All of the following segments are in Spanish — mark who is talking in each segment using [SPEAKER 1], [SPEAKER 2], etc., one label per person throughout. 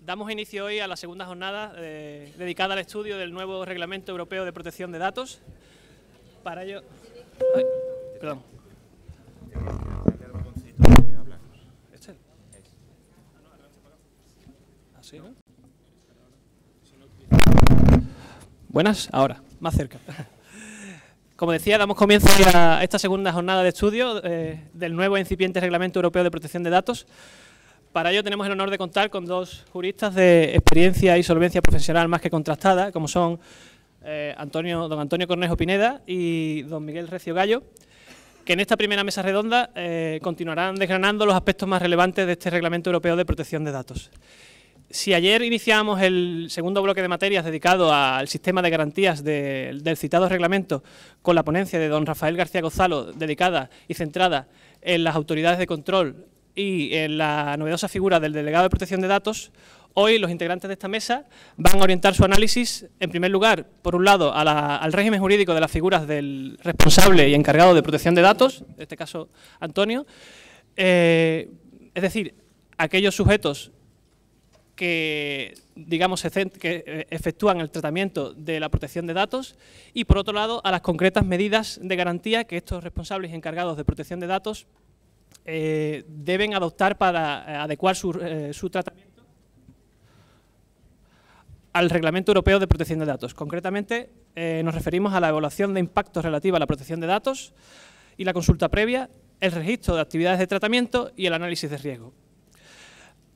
[SPEAKER 1] Damos inicio hoy a la segunda jornada dedicada al estudio del nuevo Reglamento Europeo de Protección de Datos. Para ello... Ay, perdón. ¿Este? ¿Así, no? Buenas, ahora, más cerca. Como decía, damos comienzo a esta segunda jornada de estudio del nuevo e incipiente Reglamento Europeo de Protección de Datos. Para ello tenemos el honor de contar con dos juristas de experiencia y solvencia profesional más que contrastada, como son don Antonio Cornejo Pineda y don Miguel Recio Gallo, que en esta primera mesa redonda continuarán desgranando los aspectos más relevantes de este Reglamento Europeo de Protección de Datos. Si ayer iniciamos el segundo bloque de materias dedicado al sistema de garantías del citado reglamento con la ponencia de don Rafael García Gonzalo, dedicada y centrada en las autoridades de control y en la novedosa figura del delegado de protección de datos, hoy los integrantes de esta mesa van a orientar su análisis, en primer lugar, por un lado, al régimen jurídico de las figuras del responsable y encargado de protección de datos, en este caso Antonio, es decir, aquellos sujetos que, digamos, que efectúan el tratamiento de la protección de datos, y por otro lado a las concretas medidas de garantía que estos responsables y encargados de protección de datos deben adoptar para adecuar su tratamiento al Reglamento Europeo de Protección de Datos. Concretamente nos referimos a la evaluación de impactos relativa a la protección de datos y la consulta previa, el registro de actividades de tratamiento y el análisis de riesgo.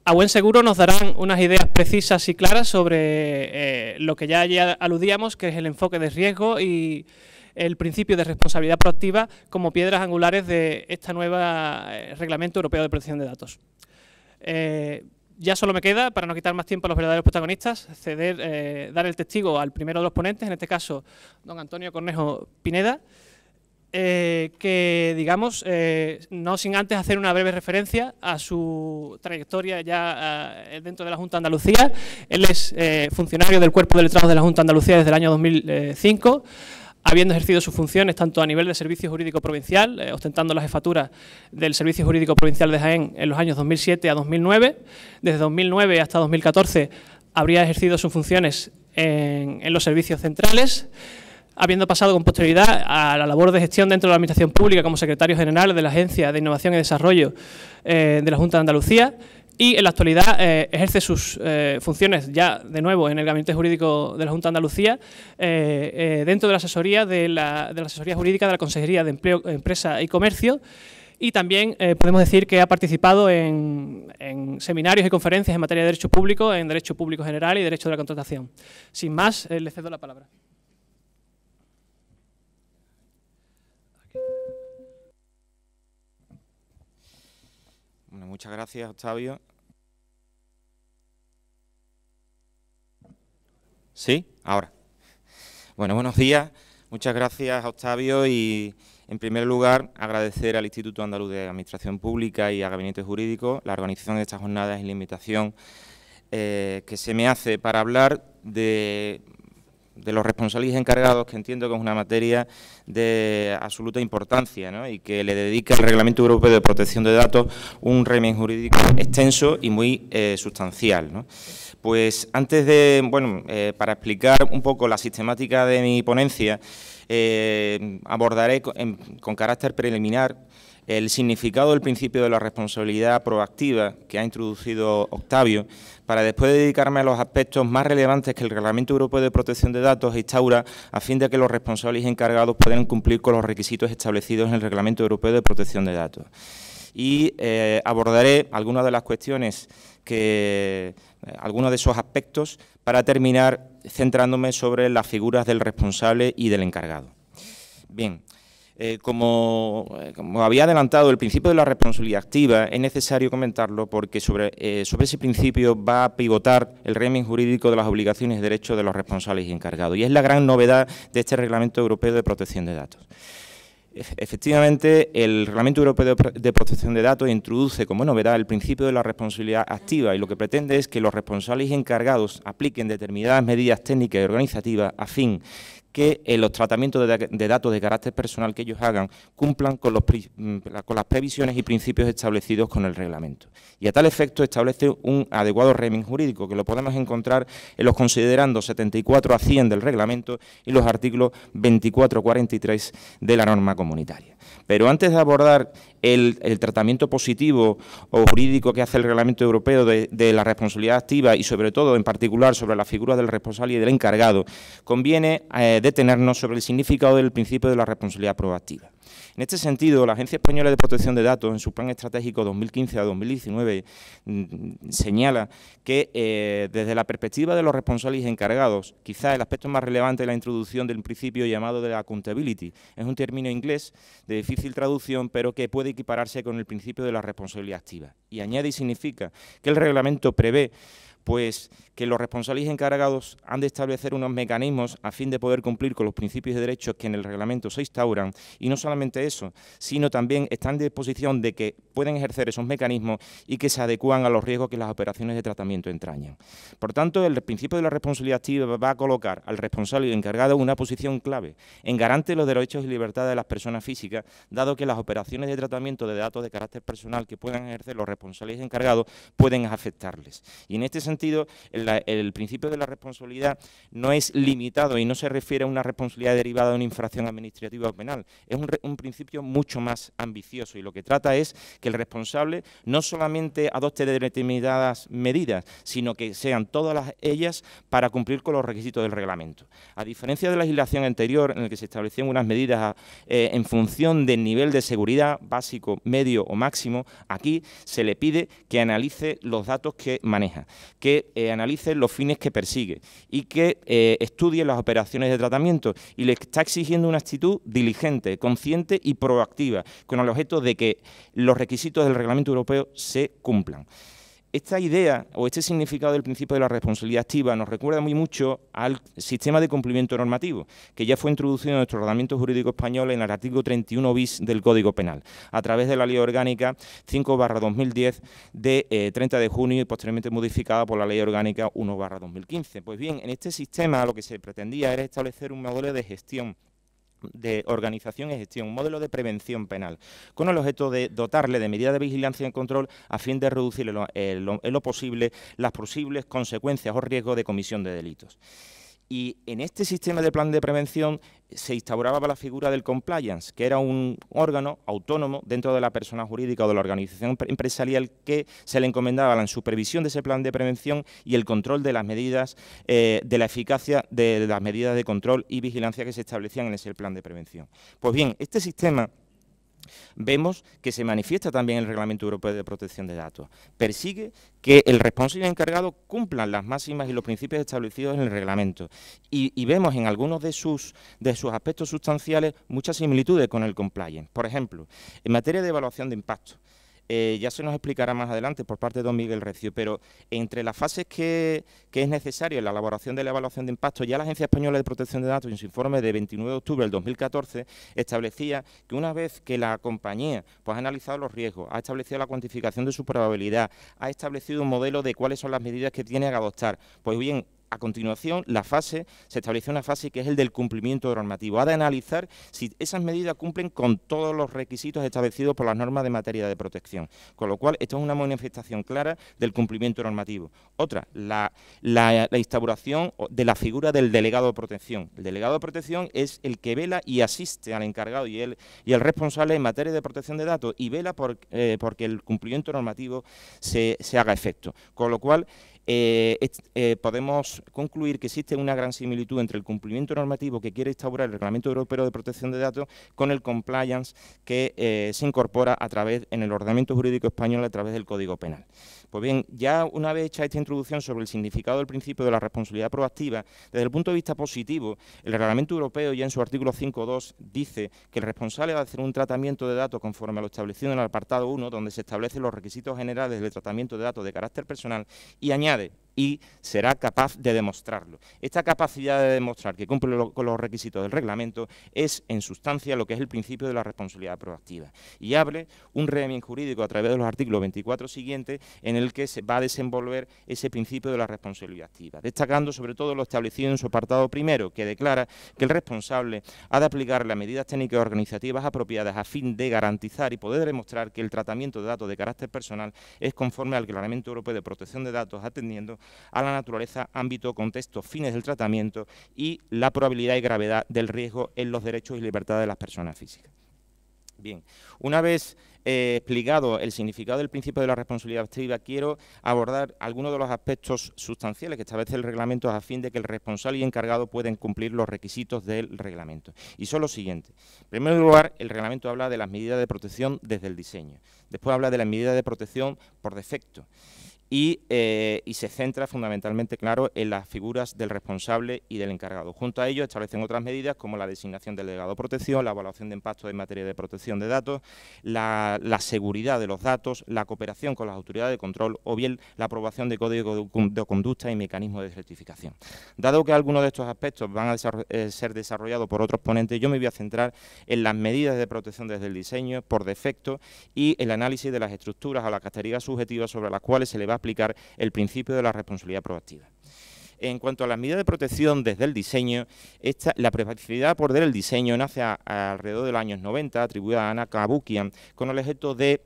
[SPEAKER 1] A buen seguro nos darán unas ideas precisas y claras sobre lo que ya aludíamos, que es el enfoque de riesgo y el principio de responsabilidad proactiva como piedras angulares de esta nueva Reglamento Europeo de Protección de Datos. Ya solo me queda, para no quitar más tiempo a los verdaderos protagonistas, dar el testigo al primero de los ponentes, en este caso don Antonio Cornejo Pineda, que, digamos, no sin antes hacer una breve referencia a su trayectoria ya dentro de la Junta de Andalucía. Él es funcionario del Cuerpo de Letrados de la Junta de Andalucía desde el año 2005, habiendo ejercido sus funciones tanto a nivel de Servicio Jurídico Provincial, ostentando la jefatura del Servicio Jurídico Provincial de Jaén en los años 2007 a 2009. Desde 2009 hasta 2014 habría ejercido sus funciones en los servicios centrales, habiendo pasado con posterioridad a la labor de gestión dentro de la Administración Pública como secretario general de la Agencia de Innovación y Desarrollo de la Junta de Andalucía, y en la actualidad ejerce sus funciones ya de nuevo en el Gabinete Jurídico de la Junta de Andalucía dentro de la asesoría asesoría jurídica de la Consejería de Empleo, Empresa y Comercio, y también podemos decir que ha participado en seminarios y conferencias en materia de Derecho Público, en Derecho Público General y Derecho de la Contratación. Sin más, le cedo la palabra.
[SPEAKER 2] Bueno, muchas gracias, Octavio. ¿Sí? Ahora. Bueno, buenos días. Muchas gracias, Octavio, y en primer lugar agradecer al Instituto Andaluz de Administración Pública y al Gabinete Jurídico la organización de estas jornadas y la invitación que se me hace para hablar de los responsables encargados, que entiendo que es una materia de absoluta importancia, ¿no? Y que le dedica el Reglamento Europeo de Protección de Datos un régimen jurídico extenso y muy sustancial, ¿no? Pues antes de, para explicar un poco la sistemática de mi ponencia, abordaré con carácter preliminar el significado del principio de la responsabilidad proactiva que ha introducido Octavio, para después dedicarme a los aspectos más relevantes que el Reglamento Europeo de Protección de Datos instaura a fin de que los responsables encargados puedan cumplir con los requisitos establecidos en el Reglamento Europeo de Protección de Datos. Y abordaré algunas de las cuestiones algunos de esos aspectos para terminar centrándome sobre las figuras del responsable y del encargado. Bien. Como había adelantado, el principio de la responsabilidad activa es necesario comentarlo porque sobre ese principio va a pivotar el régimen jurídico de las obligaciones y derechos de los responsables y encargados, y es la gran novedad de este Reglamento Europeo de Protección de Datos. Efectivamente, el Reglamento Europeo de Protección de Datos introduce como novedad el principio de la responsabilidad activa, y lo que pretende es que los responsables y encargados apliquen determinadas medidas técnicas y organizativas a fin que los tratamientos de datos de carácter personal que ellos hagan cumplan con las previsiones y principios establecidos con el reglamento. Y a tal efecto establece un adecuado régimen jurídico que lo podemos encontrar en los considerandos 74 a 100 del reglamento y los artículos 24 a 43 de la norma comunitaria. Pero antes de abordar el tratamiento positivo o jurídico que hace el Reglamento Europeo de la responsabilidad activa y sobre todo en particular sobre la figura del responsable y del encargado, conviene detenernos sobre el significado del principio de la responsabilidad proactiva. En este sentido, la Agencia Española de Protección de Datos, en su plan estratégico 2015 a 2019, señala que desde la perspectiva de los responsables y encargados, quizás el aspecto más relevante es la introducción del principio llamado de la accountability. Es un término inglés de difícil traducción, pero que puede equipararse con el principio de la responsabilidad activa. Y añade y significa que el reglamento prevé pues que los responsables y encargados han de establecer unos mecanismos a fin de poder cumplir con los principios y derechos que en el reglamento se instauran, y no solamente eso, sino también están de disposición de que pueden ejercer esos mecanismos y que se adecúan a los riesgos que las operaciones de tratamiento entrañan. Por tanto, el principio de la responsabilidad activa va a colocar al responsable y encargado en una posición clave en garante de los derechos y libertades de las personas físicas, dado que las operaciones de tratamiento de datos de carácter personal que puedan ejercer los responsables y encargados pueden afectarles. Y en este sentido, el principio de la responsabilidad no es limitado y no se refiere a una responsabilidad derivada de una infracción administrativa o penal. Es un principio mucho más ambicioso y lo que trata es que el responsable no solamente adopte determinadas medidas, sino que sean todas ellas para cumplir con los requisitos del reglamento. A diferencia de la legislación anterior, en la que se establecían unas medidas en función del nivel de seguridad básico, medio o máximo, aquí se le pide que analice los datos que maneja, que analice los fines que persigue y que estudie las operaciones de tratamiento, y le está exigiendo una actitud diligente, consciente y proactiva, con el objeto de que los requisitos del Reglamento Europeo se cumplan. Esta idea o este significado del principio de la responsabilidad activa nos recuerda muy mucho al sistema de cumplimiento normativo, que ya fue introducido en nuestro ordenamiento jurídico español en el artículo 31 bis del Código Penal, a través de la Ley Orgánica 5/2010 de 30 de junio y posteriormente modificada por la Ley Orgánica 1/2015. Pues bien, en este sistema lo que se pretendía era establecer un modelo de gestión, de organización y gestión, un modelo de prevención penal, con el objeto de dotarle de medidas de vigilancia y control a fin de reducir en lo posible las posibles consecuencias o riesgos de comisión de delitos. Y en este sistema de plan de prevención se instauraba la figura del compliance, que era un órgano autónomo dentro de la persona jurídica o de la organización empresarial que se le encomendaba la supervisión de ese plan de prevención y el control de las medidas, de la eficacia de las medidas de control y vigilancia que se establecían en ese plan de prevención. Pues bien, este sistema vemos que se manifiesta también en el Reglamento Europeo de Protección de Datos. Persigue que el responsable y encargado cumplan las máximas y los principios establecidos en el reglamento. Y vemos en algunos de sus aspectos sustanciales muchas similitudes con el compliance. Por ejemplo, en materia de evaluación de impacto. Ya se nos explicará más adelante por parte de don Miguel Recio, pero entre las fases que es necesario en la elaboración de la evaluación de impacto, ya la Agencia Española de Protección de Datos, en su informe de 29 de octubre del 2014, establecía que una vez que la compañía pues, ha analizado los riesgos, ha establecido la cuantificación de su probabilidad, ha establecido un modelo de cuáles son las medidas que tiene que adoptar, pues bien, a continuación, se establece una fase que es el del cumplimiento normativo. Ha de analizar si esas medidas cumplen con todos los requisitos establecidos por las normas de materia de protección. Con lo cual, esto es una manifestación clara del cumplimiento normativo. Otra, la instauración de la figura del delegado de protección. El delegado de protección es el que vela y asiste al encargado y el responsable en materia de protección de datos y vela porque el cumplimiento normativo se haga efecto. Con lo cual, podemos concluir que existe una gran similitud entre el cumplimiento normativo que quiere instaurar el Reglamento Europeo de Protección de Datos con el compliance que se incorpora en el ordenamiento jurídico español a través del Código Penal. Pues bien, ya una vez hecha esta introducción sobre el significado del principio de la responsabilidad proactiva, desde el punto de vista positivo, el Reglamento Europeo ya en su artículo 5.2 dice que el responsable va a hacer un tratamiento de datos conforme a lo establecido en el apartado 1, donde se establecen los requisitos generales del tratamiento de datos de carácter personal, y añade y será capaz de demostrarlo. Esta capacidad de demostrar que cumple con los requisitos del reglamento es, en sustancia, lo que es el principio de la responsabilidad proactiva. Y abre un régimen jurídico a través de los artículos 24 siguientes en el que se va a desenvolver ese principio de la responsabilidad activa, destacando sobre todo lo establecido en su apartado primero, que declara que el responsable ha de aplicar las medidas técnicas organizativas apropiadas a fin de garantizar y poder demostrar que el tratamiento de datos de carácter personal es conforme al Reglamento Europeo de Protección de Datos, atendiendo a la naturaleza, ámbito, contexto, fines del tratamiento y la probabilidad y gravedad del riesgo en los derechos y libertades de las personas físicas. Bien, una vez explicado el significado del principio de la responsabilidad activa, quiero abordar algunos de los aspectos sustanciales que establece el reglamento a fin de que el responsable y encargado puedan cumplir los requisitos del reglamento. Y son los siguientes. En primer lugar, el reglamento habla de las medidas de protección desde el diseño. Después habla de las medidas de protección por defecto. Y se centra fundamentalmente, claro, en las figuras del responsable y del encargado. Junto a ello establecen otras medidas como la designación del delegado de protección, la evaluación de impacto en materia de protección de datos, la seguridad de los datos, la cooperación con las autoridades de control o bien la aprobación de código de conducta y mecanismos de certificación. Dado que algunos de estos aspectos van a ser desarrollados por otros ponentes, yo me voy a centrar en las medidas de protección desde el diseño, por defecto, y el análisis de las estructuras o las características subjetivas sobre las cuales se le va a aplicar el principio de la responsabilidad proactiva. En cuanto a las medidas de protección desde el diseño, la privacidad por el diseño nace alrededor de los años 90, atribuida a Anna Cavoukian, con el objeto de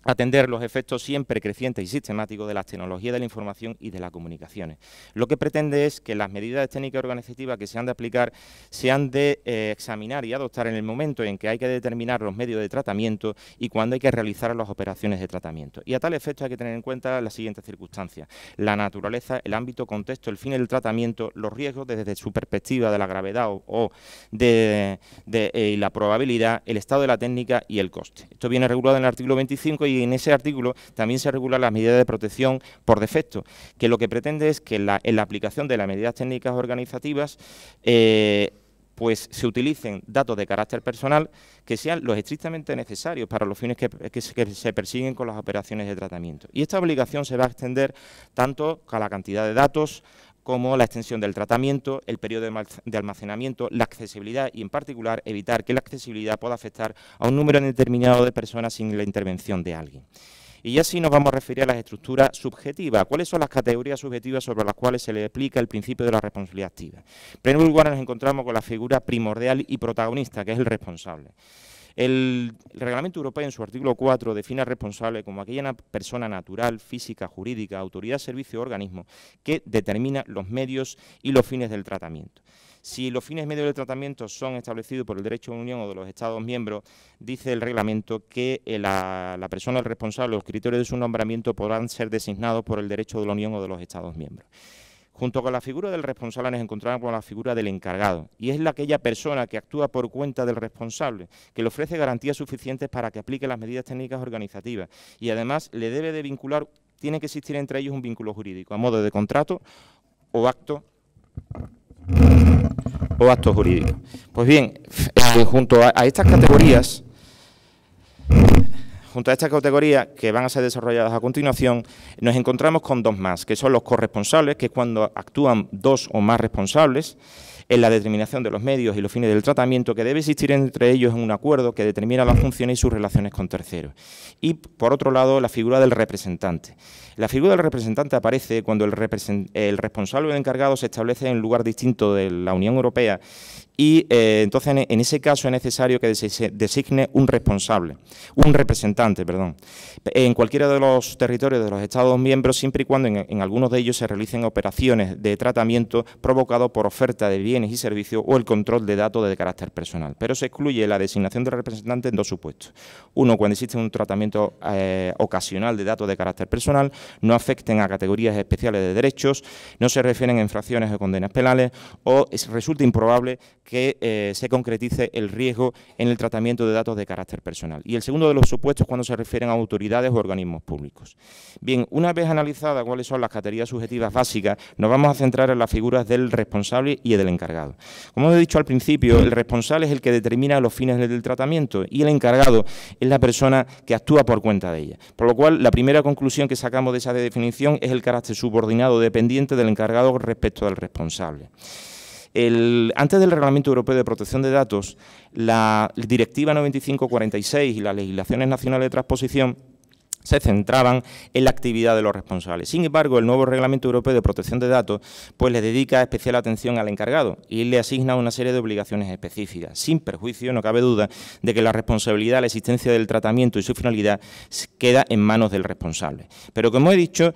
[SPEAKER 2] atender los efectos siempre crecientes y sistemáticos de las tecnologías de la información y de las comunicaciones. Lo que pretende es que las medidas técnicas organizativas que se han de aplicar se han de examinar y adoptar en el momento en que hay que determinar los medios de tratamiento y cuando hay que realizar las operaciones de tratamiento. Y a tal efecto hay que tener en cuenta las siguientes circunstancias: la naturaleza, el ámbito, contexto, el fin del tratamiento, los riesgos desde su perspectiva de la gravedad o de la probabilidad, el estado de la técnica y el coste. Esto viene regulado en el artículo 25 y en ese artículo también se regulan las medidas de protección por defecto, que lo que pretende es que en la aplicación de las medidas técnicas organizativas pues se utilicen datos de carácter personal que sean los estrictamente necesarios para los fines que se persiguen con las operaciones de tratamiento. Y esta obligación se va a extender tanto a la cantidad de datos como la extensión del tratamiento, el periodo de almacenamiento, la accesibilidad y, en particular, evitar que la accesibilidad pueda afectar a un número determinado de personas sin la intervención de alguien. Y ya sí nos vamos a referir a las estructuras subjetivas. ¿Cuáles son las categorías subjetivas sobre las cuales se le aplica el principio de la responsabilidad activa? En primer lugar, nos encontramos con la figura primordial y protagonista, que es el responsable. El Reglamento Europeo, en su artículo 4, define al responsable como aquella persona natural, física, jurídica, autoridad, servicio o organismo que determina los medios y los fines del tratamiento. Si los fines y medios del tratamiento son establecidos por el derecho de la Unión o de los Estados miembros, dice el reglamento que la persona responsable, los criterios de su nombramiento podrán ser designados por el derecho de la Unión o de los Estados miembros. Junto con la figura del responsable nos encontramos con la figura del encargado, y es aquella persona que actúa por cuenta del responsable, que le ofrece garantías suficientes para que aplique las medidas técnicas organizativas, y además le debe de vincular, tiene que existir entre ellos un vínculo jurídico, a modo de contrato o acto jurídico. Pues bien, junto a estas categorías, que van a ser desarrolladas a continuación, nos encontramos con dos más, que son los corresponsables, que es cuando actúan dos o más responsables en la determinación de los medios y los fines del tratamiento, que debe existir entre ellos un acuerdo que determina las funciones y sus relaciones con terceros. Y, por otro lado, la figura del representante. La figura del representante aparece cuando el responsable o el encargado se establece en un lugar distinto de la Unión Europea y entonces en ese caso es necesario que se designe un representante, en cualquiera de los territorios de los Estados miembros, siempre y cuando en algunos de ellos se realicen operaciones de tratamiento provocado por oferta de bienes y servicios o el control de datos de carácter personal. Pero se excluye la designación del representante en dos supuestos. Uno, cuando existe un tratamiento ocasional de datos de carácter personal, no afecten a categorías especiales de derechos, no se refieren a infracciones o condenas penales o resulta improbable que se concretice el riesgo en el tratamiento de datos de carácter personal. Y el segundo de los supuestos cuando se refieren a autoridades o organismos públicos. Bien, una vez analizadas cuáles son las categorías subjetivas básicas, nos vamos a centrar en las figuras del responsable y del encargado. Como he dicho al principio, el responsable es el que determina los fines del tratamiento y el encargado es la persona que actúa por cuenta de ella. Por lo cual, la primera conclusión que sacamos de esa definición es el carácter subordinado dependiente del encargado respecto del responsable. Antes del Reglamento Europeo de Protección de Datos, la Directiva 95/46 y las legislaciones nacionales de transposición se centraban en la actividad de los responsables. Sin embargo, el nuevo Reglamento Europeo de Protección de Datos pues le dedica especial atención al encargado y le asigna una serie de obligaciones específicas. Sin perjuicio, no cabe duda de que la responsabilidad, la existencia del tratamiento y su finalidad queda en manos del responsable. Pero como he dicho,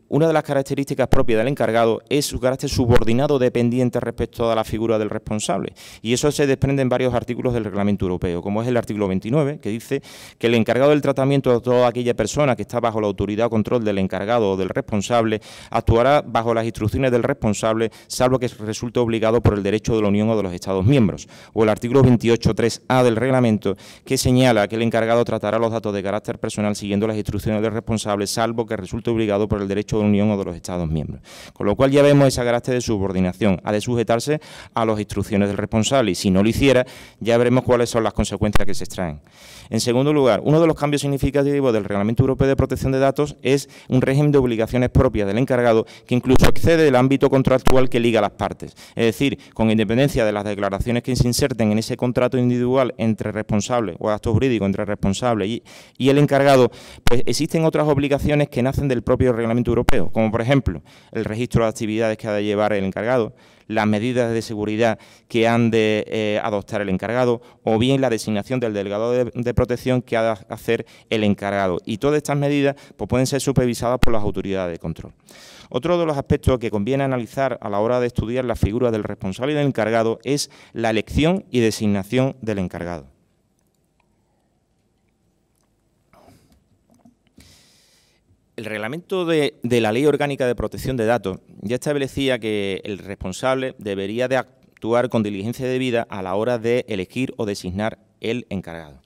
[SPEAKER 2] una de las características propias del encargado es su carácter subordinado dependiente respecto a la figura del responsable. Y eso se desprende en varios artículos del Reglamento Europeo, como es el artículo 29, que dice que el encargado del tratamiento de toda aquella persona que está bajo la autoridad o control del encargado o del responsable actuará bajo las instrucciones del responsable, salvo que resulte obligado por el derecho de la Unión o de los Estados miembros. O el artículo 28.3a del reglamento, que señala que el encargado tratará los datos de carácter personal siguiendo las instrucciones del responsable, salvo que resulte obligado por el derecho de la Unión o de los Estados miembros. Con lo cual ya vemos ese carácter de subordinación. Ha de sujetarse a las instrucciones del responsable y si no lo hiciera, ya veremos cuáles son las consecuencias que se extraen. En segundo lugar, uno de los cambios significativos del Reglamento Europeo de Protección de Datos es un régimen de obligaciones propias del encargado que incluso excede del ámbito contractual que liga a las partes. Es decir, con independencia de las declaraciones que se inserten en ese contrato individual entre responsable o acto jurídico entre responsable y el encargado, pues existen otras obligaciones que nacen del propio Reglamento Europeo, como por ejemplo el registro de actividades que ha de llevar el encargado, las medidas de seguridad que han de adoptar el encargado o bien la designación del delegado de protección que ha de hacer el encargado. Y todas estas medidas pues, pueden ser supervisadas por las autoridades de control. Otro de los aspectos que conviene analizar a la hora de estudiar la figura del responsable y del encargado es la elección y designación del encargado. El reglamento de la Ley Orgánica de Protección de Datos ya establecía que el responsable debería de actuar con diligencia debida a la hora de elegir o designar el encargado.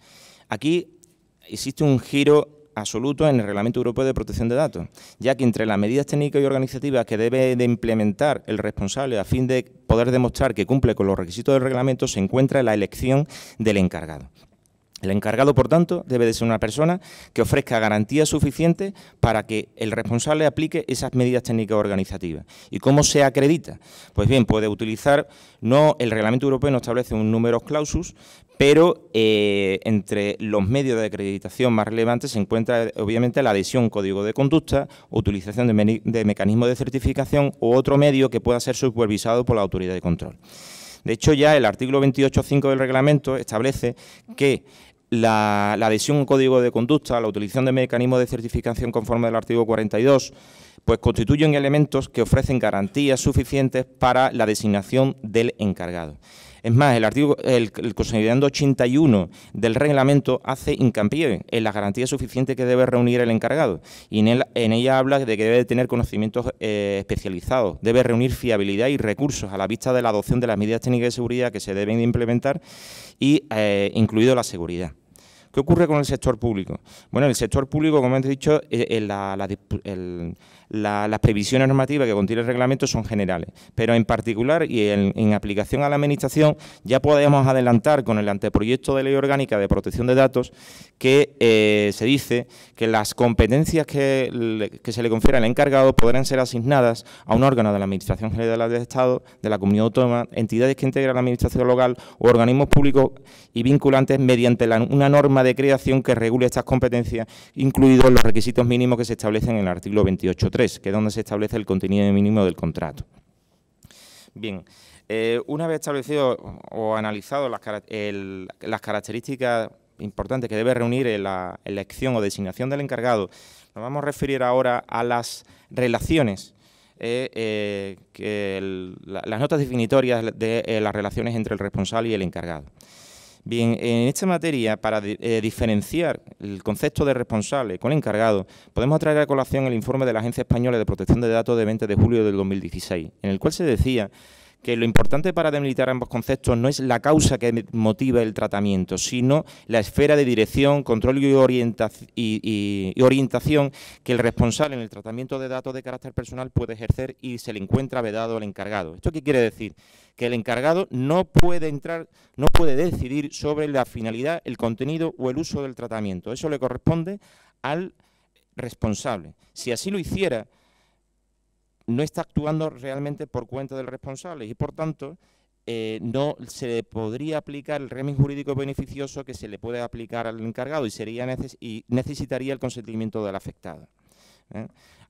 [SPEAKER 2] Aquí existe un giro absoluto en el Reglamento Europeo de Protección de Datos, ya que entre las medidas técnicas y organizativas que debe de implementar el responsable a fin de poder demostrar que cumple con los requisitos del reglamento se encuentra la elección del encargado. El encargado, por tanto, debe de ser una persona que ofrezca garantías suficientes para que el responsable aplique esas medidas técnicas organizativas. ¿Y cómo se acredita? Pues bien, puede utilizar, el Reglamento Europeo no establece un numerus clausus, pero entre los medios de acreditación más relevantes se encuentra, obviamente, la adhesión a un código de conducta, utilización de mecanismos de certificación u otro medio que pueda ser supervisado por la autoridad de control. De hecho, ya el artículo 28.5 del reglamento establece que la adhesión a un código de conducta, la utilización de mecanismos de certificación conforme al artículo 42, pues constituyen elementos que ofrecen garantías suficientes para la designación del encargado. Es más, el considerando 81 del reglamento hace hincapié en las garantías suficientes que debe reunir el encargado y en ella habla de que debe tener conocimientos especializados, debe reunir fiabilidad y recursos a la vista de la adopción de las medidas técnicas de seguridad que se deben implementar y incluido la seguridad. ¿Qué ocurre con el sector público? Bueno, el sector público, como hemos dicho, las previsiones normativas que contiene el reglamento son generales, pero en particular y en aplicación a la Administración ya podemos adelantar con el anteproyecto de Ley Orgánica de Protección de Datos que se dice que las competencias que se le confieren al encargado podrán ser asignadas a un órgano de la Administración General del Estado, de la Comunidad Autónoma, entidades que integran la Administración local o organismos públicos y vinculantes mediante una norma de creación que regule estas competencias, incluidos los requisitos mínimos que se establecen en el artículo 28.3, que es donde se establece el contenido mínimo del contrato. Bien, una vez establecido o analizado las características importantes que debe reunir en la elección o designación del encargado, nos vamos a referir ahora a las relaciones, las notas definitorias de las relaciones entre el responsable y el encargado. Bien, en esta materia, para diferenciar el concepto de responsable con encargado, podemos traer a colación el informe de la Agencia Española de Protección de Datos de 20 de julio del 2016, en el cual se decía que lo importante para delimitar ambos conceptos no es la causa que motiva el tratamiento, sino la esfera de dirección, control y orientación que el responsable en el tratamiento de datos de carácter personal puede ejercer y se le encuentra vedado al encargado. ¿Esto qué quiere decir? Que el encargado no puede decidir sobre la finalidad, el contenido o el uso del tratamiento. Eso le corresponde al responsable. Si así lo hiciera, no está actuando realmente por cuenta del responsable y, por tanto, no se le podría aplicar el régimen jurídico beneficioso que se le puede aplicar al encargado y necesitaría el consentimiento del afectado.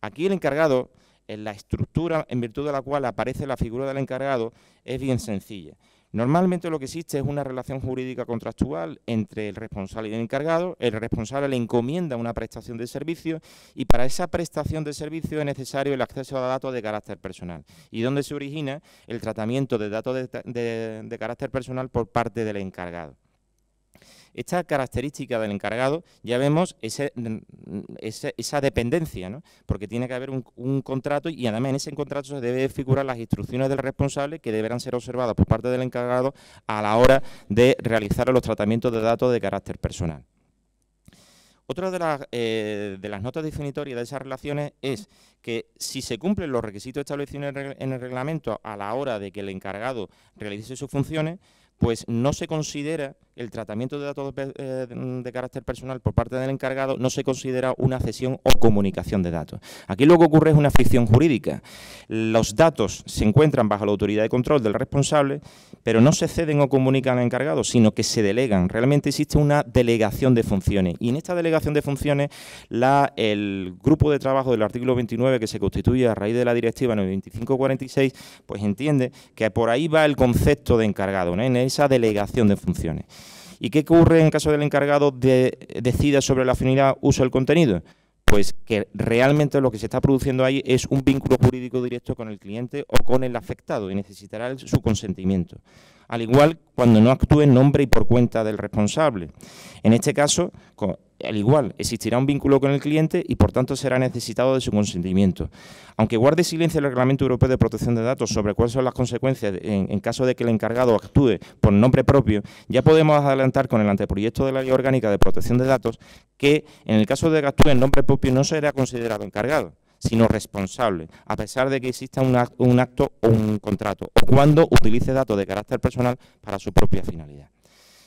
[SPEAKER 2] Aquí el encargado, en la estructura en virtud de la cual aparece la figura del encargado, es bien sencilla. Normalmente lo que existe es una relación jurídica contractual entre el responsable y el encargado. El responsable le encomienda una prestación de servicio y para esa prestación de servicio es necesario el acceso a datos de carácter personal. ¿Y dónde se origina el tratamiento de datos de carácter personal por parte del encargado? Esta característica del encargado, ya vemos esa dependencia, ¿no? Porque tiene que haber un contrato y además en ese contrato se debe figurar las instrucciones del responsable que deberán ser observadas por parte del encargado a la hora de realizar los tratamientos de datos de carácter personal. Otra de las notas definitorias de esas relaciones es que si se cumplen los requisitos establecidos en el reglamento a la hora de que el encargado realice sus funciones, pues no se considera el tratamiento de datos de carácter personal por parte del encargado, no se considera una cesión o comunicación de datos. Aquí lo que ocurre es una ficción jurídica. Los datos se encuentran bajo la autoridad de control del responsable, pero no se ceden o comunican al encargado, sino que se delegan. Realmente existe una delegación de funciones. Y en esta delegación de funciones, el grupo de trabajo del artículo 29, que se constituye a raíz de la directiva 9546, pues entiende que por ahí va el concepto de encargado, ¿no? En esa delegación de funciones. ¿Y qué ocurre en caso del encargado decida sobre la finalidad, uso del contenido? Pues que realmente lo que se está produciendo ahí es un vínculo jurídico directo con el cliente o con el afectado y necesitará su consentimiento. Al igual cuando no actúe en nombre y por cuenta del responsable. En este caso, al igual, existirá un vínculo con el cliente y por tanto será necesitado de su consentimiento. Aunque guarde silencio el Reglamento Europeo de Protección de Datos sobre cuáles son las consecuencias en caso de que el encargado actúe por nombre propio, ya podemos adelantar con el anteproyecto de la Ley Orgánica de Protección de Datos que en el caso de que actúe en nombre propio no será considerado encargado, sino responsable, a pesar de que exista un acto o un contrato, o cuando utilice datos de carácter personal para su propia finalidad.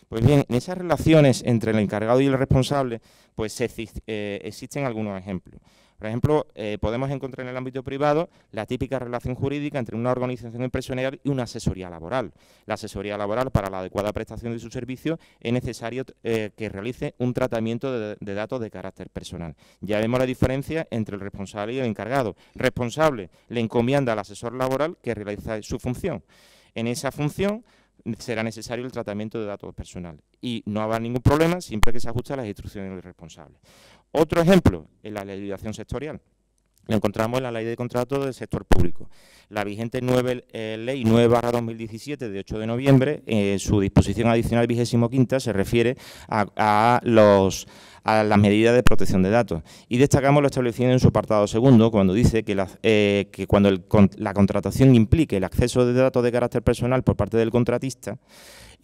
[SPEAKER 2] Pues bien, en esas relaciones entre el encargado y el responsable, pues existen algunos ejemplos. Por ejemplo, podemos encontrar en el ámbito privado la típica relación jurídica entre una organización empresarial y una asesoría laboral. La asesoría laboral, para la adecuada prestación de su servicio, es necesario que realice un tratamiento de datos de carácter personal. Ya vemos la diferencia entre el responsable y el encargado. Responsable le encomienda al asesor laboral que realice su función. En esa función será necesario el tratamiento de datos personales y no habrá ningún problema siempre que se ajuste a las instrucciones del responsable. Otro ejemplo, en la legislación sectorial. Lo encontramos en la Ley de Contratos del Sector Público. La vigente Ley 9/2017 de 8 de noviembre, su disposición adicional 25ª, se refiere a las medidas de protección de datos. Y destacamos lo establecido en su apartado segundo, cuando dice que cuando la contratación implique el acceso de datos de carácter personal por parte del contratista,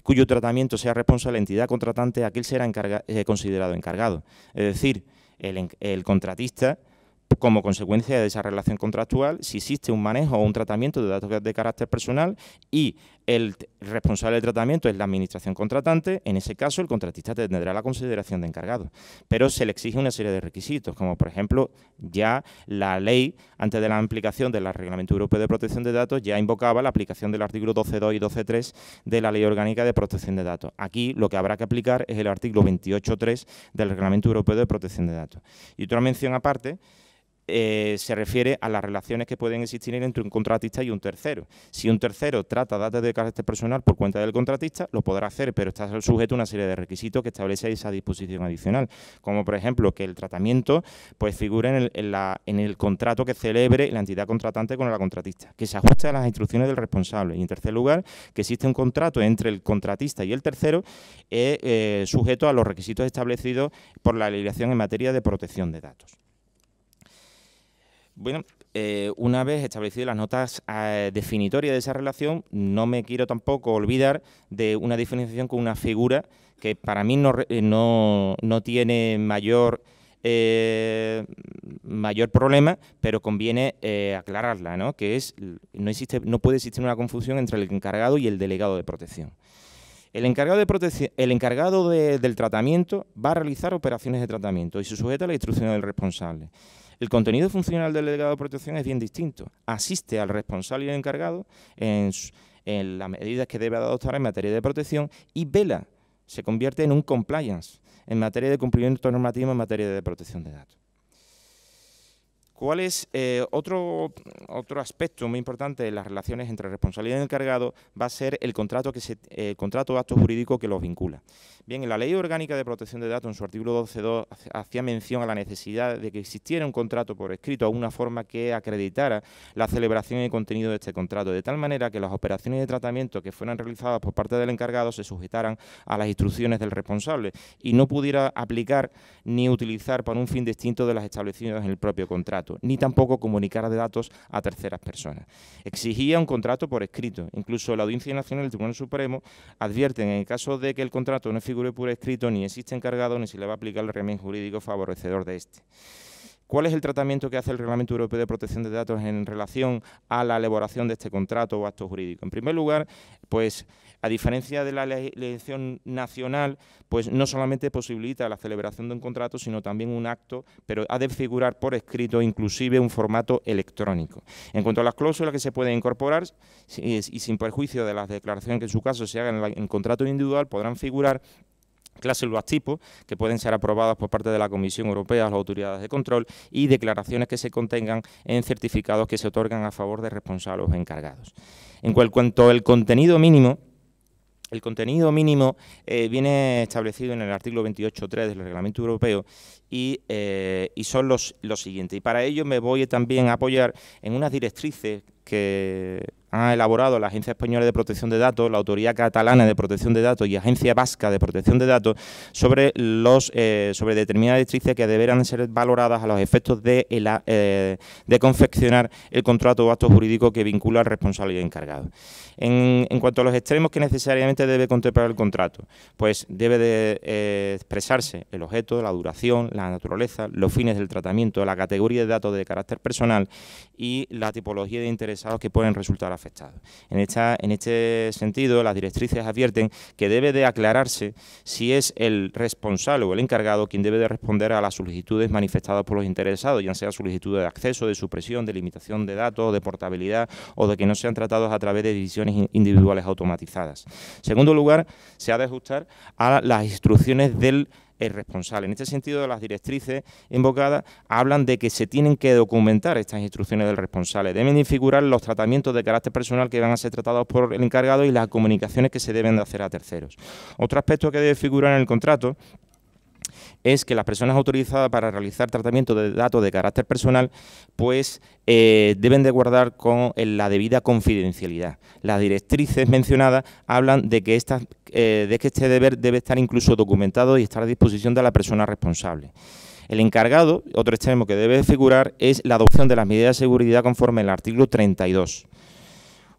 [SPEAKER 2] cuyo tratamiento sea responsable de la entidad contratante, aquel será considerado encargado. Es decir, el contratista, como consecuencia de esa relación contractual, si existe un manejo o un tratamiento de datos de carácter personal y el responsable del tratamiento es la administración contratante, en ese caso el contratista tendrá la consideración de encargado. Pero se le exige una serie de requisitos, como por ejemplo ya la ley, antes de la aplicación del Reglamento Europeo de Protección de Datos, ya invocaba la aplicación del artículo 12.2 y 12.3 de la Ley Orgánica de Protección de Datos. Aquí lo que habrá que aplicar es el artículo 28.3 del Reglamento Europeo de Protección de Datos. Y otra mención aparte, se refiere a las relaciones que pueden existir entre un contratista y un tercero. Si un tercero trata datos de carácter personal por cuenta del contratista, lo podrá hacer, pero está sujeto a una serie de requisitos que establece esa disposición adicional, como por ejemplo que el tratamiento pues figure en el contrato que celebre la entidad contratante con la contratista, que se ajuste a las instrucciones del responsable y, en tercer lugar, que existe un contrato entre el contratista y el tercero sujeto a los requisitos establecidos por la legislación en materia de protección de datos. Bueno, Una vez establecidas las notas definitorias de esa relación, no me quiero tampoco olvidar de una diferenciación con una figura que para mí no tiene mayor problema, pero conviene aclararla, ¿no? Que es, no puede existir una confusión entre el encargado y el delegado de protección. El encargado del tratamiento va a realizar operaciones de tratamiento y se sujeta a la instrucción del responsable. El contenido funcional del delegado de protección es bien distinto. Asiste al responsable y al encargado en las medidas que debe adoptar en materia de protección y vela, se convierte en un compliance en materia de cumplimiento normativo en materia de protección de datos. ¿Cuál es otro aspecto muy importante de las relaciones entre responsabilidad y encargado? Va a ser el contrato de acto jurídico que los vincula. Bien, en la Ley Orgánica de Protección de Datos, en su artículo 12.2, hacía mención a la necesidad de que existiera un contrato por escrito o una forma que acreditara la celebración y contenido de este contrato, de tal manera que las operaciones de tratamiento que fueran realizadas por parte del encargado se sujetaran a las instrucciones del responsable y no pudiera aplicar ni utilizar para un fin distinto de las establecidas en el propio contrato, ni tampoco comunicar de datos a terceras personas. Exigía un contrato por escrito. Incluso la Audiencia Nacional y el Tribunal Supremo advierten en el caso de que el contrato no figure por escrito, ni existe encargado, ni se le va a aplicar el régimen jurídico favorecedor de este. ¿Cuál es el tratamiento que hace el Reglamento Europeo de Protección de Datos en relación a la elaboración de este contrato o acto jurídico? En primer lugar, pues a diferencia de la legislación nacional, pues no solamente posibilita la celebración de un contrato, sino también un acto, pero ha de figurar por escrito, inclusive un formato electrónico. En cuanto a las cláusulas que se pueden incorporar, y sin perjuicio de las declaraciones que en su caso se hagan en contrato individual, podrán figurar cláusulas tipo, que pueden ser aprobadas por parte de la Comisión Europea, las autoridades de control, y declaraciones que se contengan en certificados que se otorgan a favor de responsables o encargados. En cuanto al contenido mínimo, viene establecido en el artículo 28.3 del Reglamento Europeo y son los siguientes. Y para ello me voy también a apoyar en unas directrices que ha elaborado la Agencia Española de Protección de Datos, la Autoridad Catalana de Protección de Datos y Agencia Vasca de Protección de Datos sobre determinadas directrices que deberán ser valoradas a los efectos de confeccionar el contrato o acto jurídico que vincula al responsable y al encargado. En cuanto a los extremos que necesariamente debe contemplar el contrato, pues debe de expresarse el objeto, la duración, la naturaleza, los fines del tratamiento, la categoría de datos de carácter personal y la tipología de interesados que pueden resultar afectados. En este sentido, las directrices advierten que debe de aclararse si es el responsable o el encargado quien debe de responder a las solicitudes manifestadas por los interesados, ya sea solicitudes de acceso, de supresión, de limitación de datos, de portabilidad o de que no sean tratados a través de decisiones individuales automatizadas. En segundo lugar, se ha de ajustar a las instrucciones del responsable. En este sentido, las directrices invocadas hablan de que se tienen que documentar estas instrucciones del responsable. Deben figurar los tratamientos de carácter personal que van a ser tratados por el encargado y las comunicaciones que se deben de hacer a terceros. Otro aspecto que debe figurar en el contrato es que las personas autorizadas para realizar tratamiento de datos de carácter personal pues deben de guardar con la debida confidencialidad. Las directrices mencionadas hablan de que este deber debe estar incluso documentado y estar a disposición de la persona responsable. El encargado, otro extremo que debe figurar, es la adopción de las medidas de seguridad conforme al artículo 32.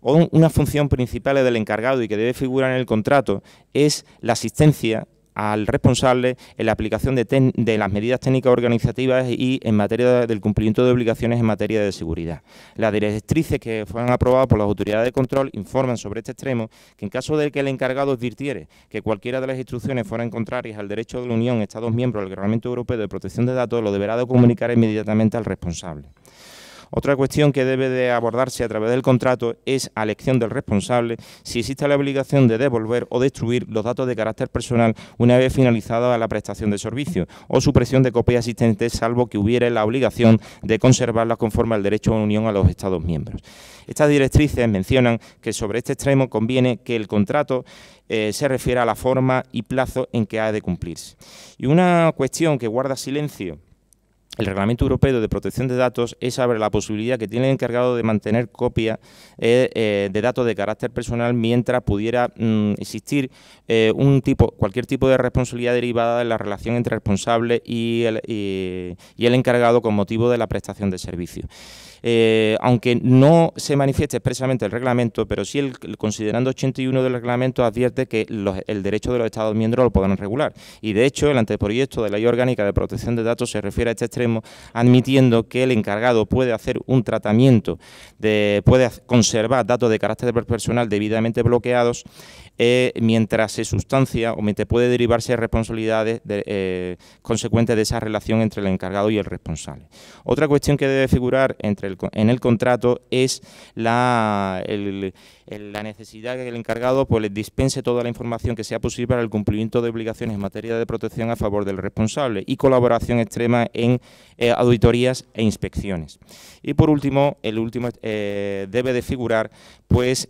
[SPEAKER 2] Una función principal del encargado y que debe figurar en el contrato es la asistencia al responsable en la aplicación de las medidas técnicas organizativas y en materia del cumplimiento de obligaciones en materia de seguridad. Las directrices que fueron aprobadas por las autoridades de control informan sobre este extremo que en caso de que el encargado advirtiere que cualquiera de las instrucciones fueran contrarias al derecho de la Unión, Estados miembros del Reglamento Europeo de Protección de Datos, lo deberá de comunicar inmediatamente al responsable. Otra cuestión que debe de abordarse a través del contrato es a elección del responsable si existe la obligación de devolver o destruir los datos de carácter personal una vez finalizada la prestación de servicio o supresión de copias existentes salvo que hubiere la obligación de conservarlas conforme al derecho de la Unión a los Estados miembros. Estas directrices mencionan que sobre este extremo conviene que el contrato se refiera a la forma y plazo en que ha de cumplirse. Y una cuestión que guarda silencio el Reglamento Europeo de Protección de Datos es sobre la posibilidad que tiene el encargado de mantener copia de datos de carácter personal mientras pudiera existir cualquier tipo de responsabilidad derivada de la relación entre el responsable y el encargado con motivo de la prestación de servicio. aunque no se manifieste expresamente el reglamento, pero sí el considerando 81 del reglamento advierte que el derecho de los Estados miembros lo podrán regular. Y de hecho, el anteproyecto de Ley Orgánica de Protección de Datos se refiere a este extremo, admitiendo que el encargado puede hacer un tratamiento, puede conservar datos de carácter personal debidamente bloqueados mientras se sustancia o mientras puede derivarse responsabilidades consecuentes de esa relación entre el encargado y el responsable. Otra cuestión que debe figurar en el contrato es la necesidad de que el encargado pues, les dispense toda la información que sea posible para el cumplimiento de obligaciones en materia de protección a favor del responsable y colaboración extrema en auditorías e inspecciones. Y por último, debe de figurar pues,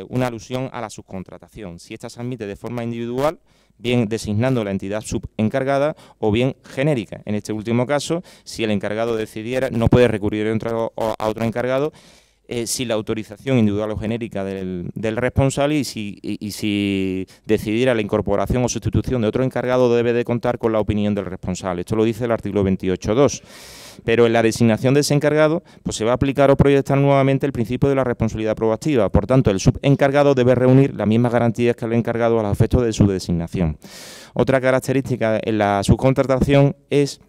[SPEAKER 2] una alusión a la subcontratación, si ésta se admite de forma individual, bien designando la entidad subencargada o bien genérica. En este último caso, si el encargado decidiera, no puede recurrir a otro encargado sin la autorización individual o genérica del responsable y si decidiera la incorporación o sustitución de otro encargado debe de contar con la opinión del responsable. Esto lo dice el artículo 28.2. Pero en la designación de ese encargado pues se va a aplicar o proyectar nuevamente el principio de la responsabilidad proactiva. Por tanto, el subencargado debe reunir las mismas garantías que el encargado a los efectos de su designación. Otra característica en la subcontratación es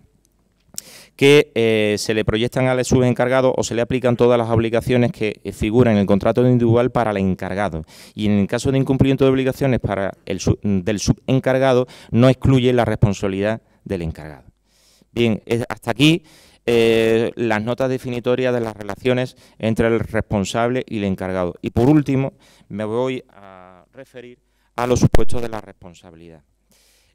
[SPEAKER 2] que se le proyectan al subencargado o se le aplican todas las obligaciones que figuran en el contrato individual para el encargado. Y en el caso de incumplimiento de obligaciones del subencargado, no excluye la responsabilidad del encargado. Bien, hasta aquí las notas definitorias de las relaciones entre el responsable y el encargado. Y por último, me voy a referir a los supuestos de la responsabilidad.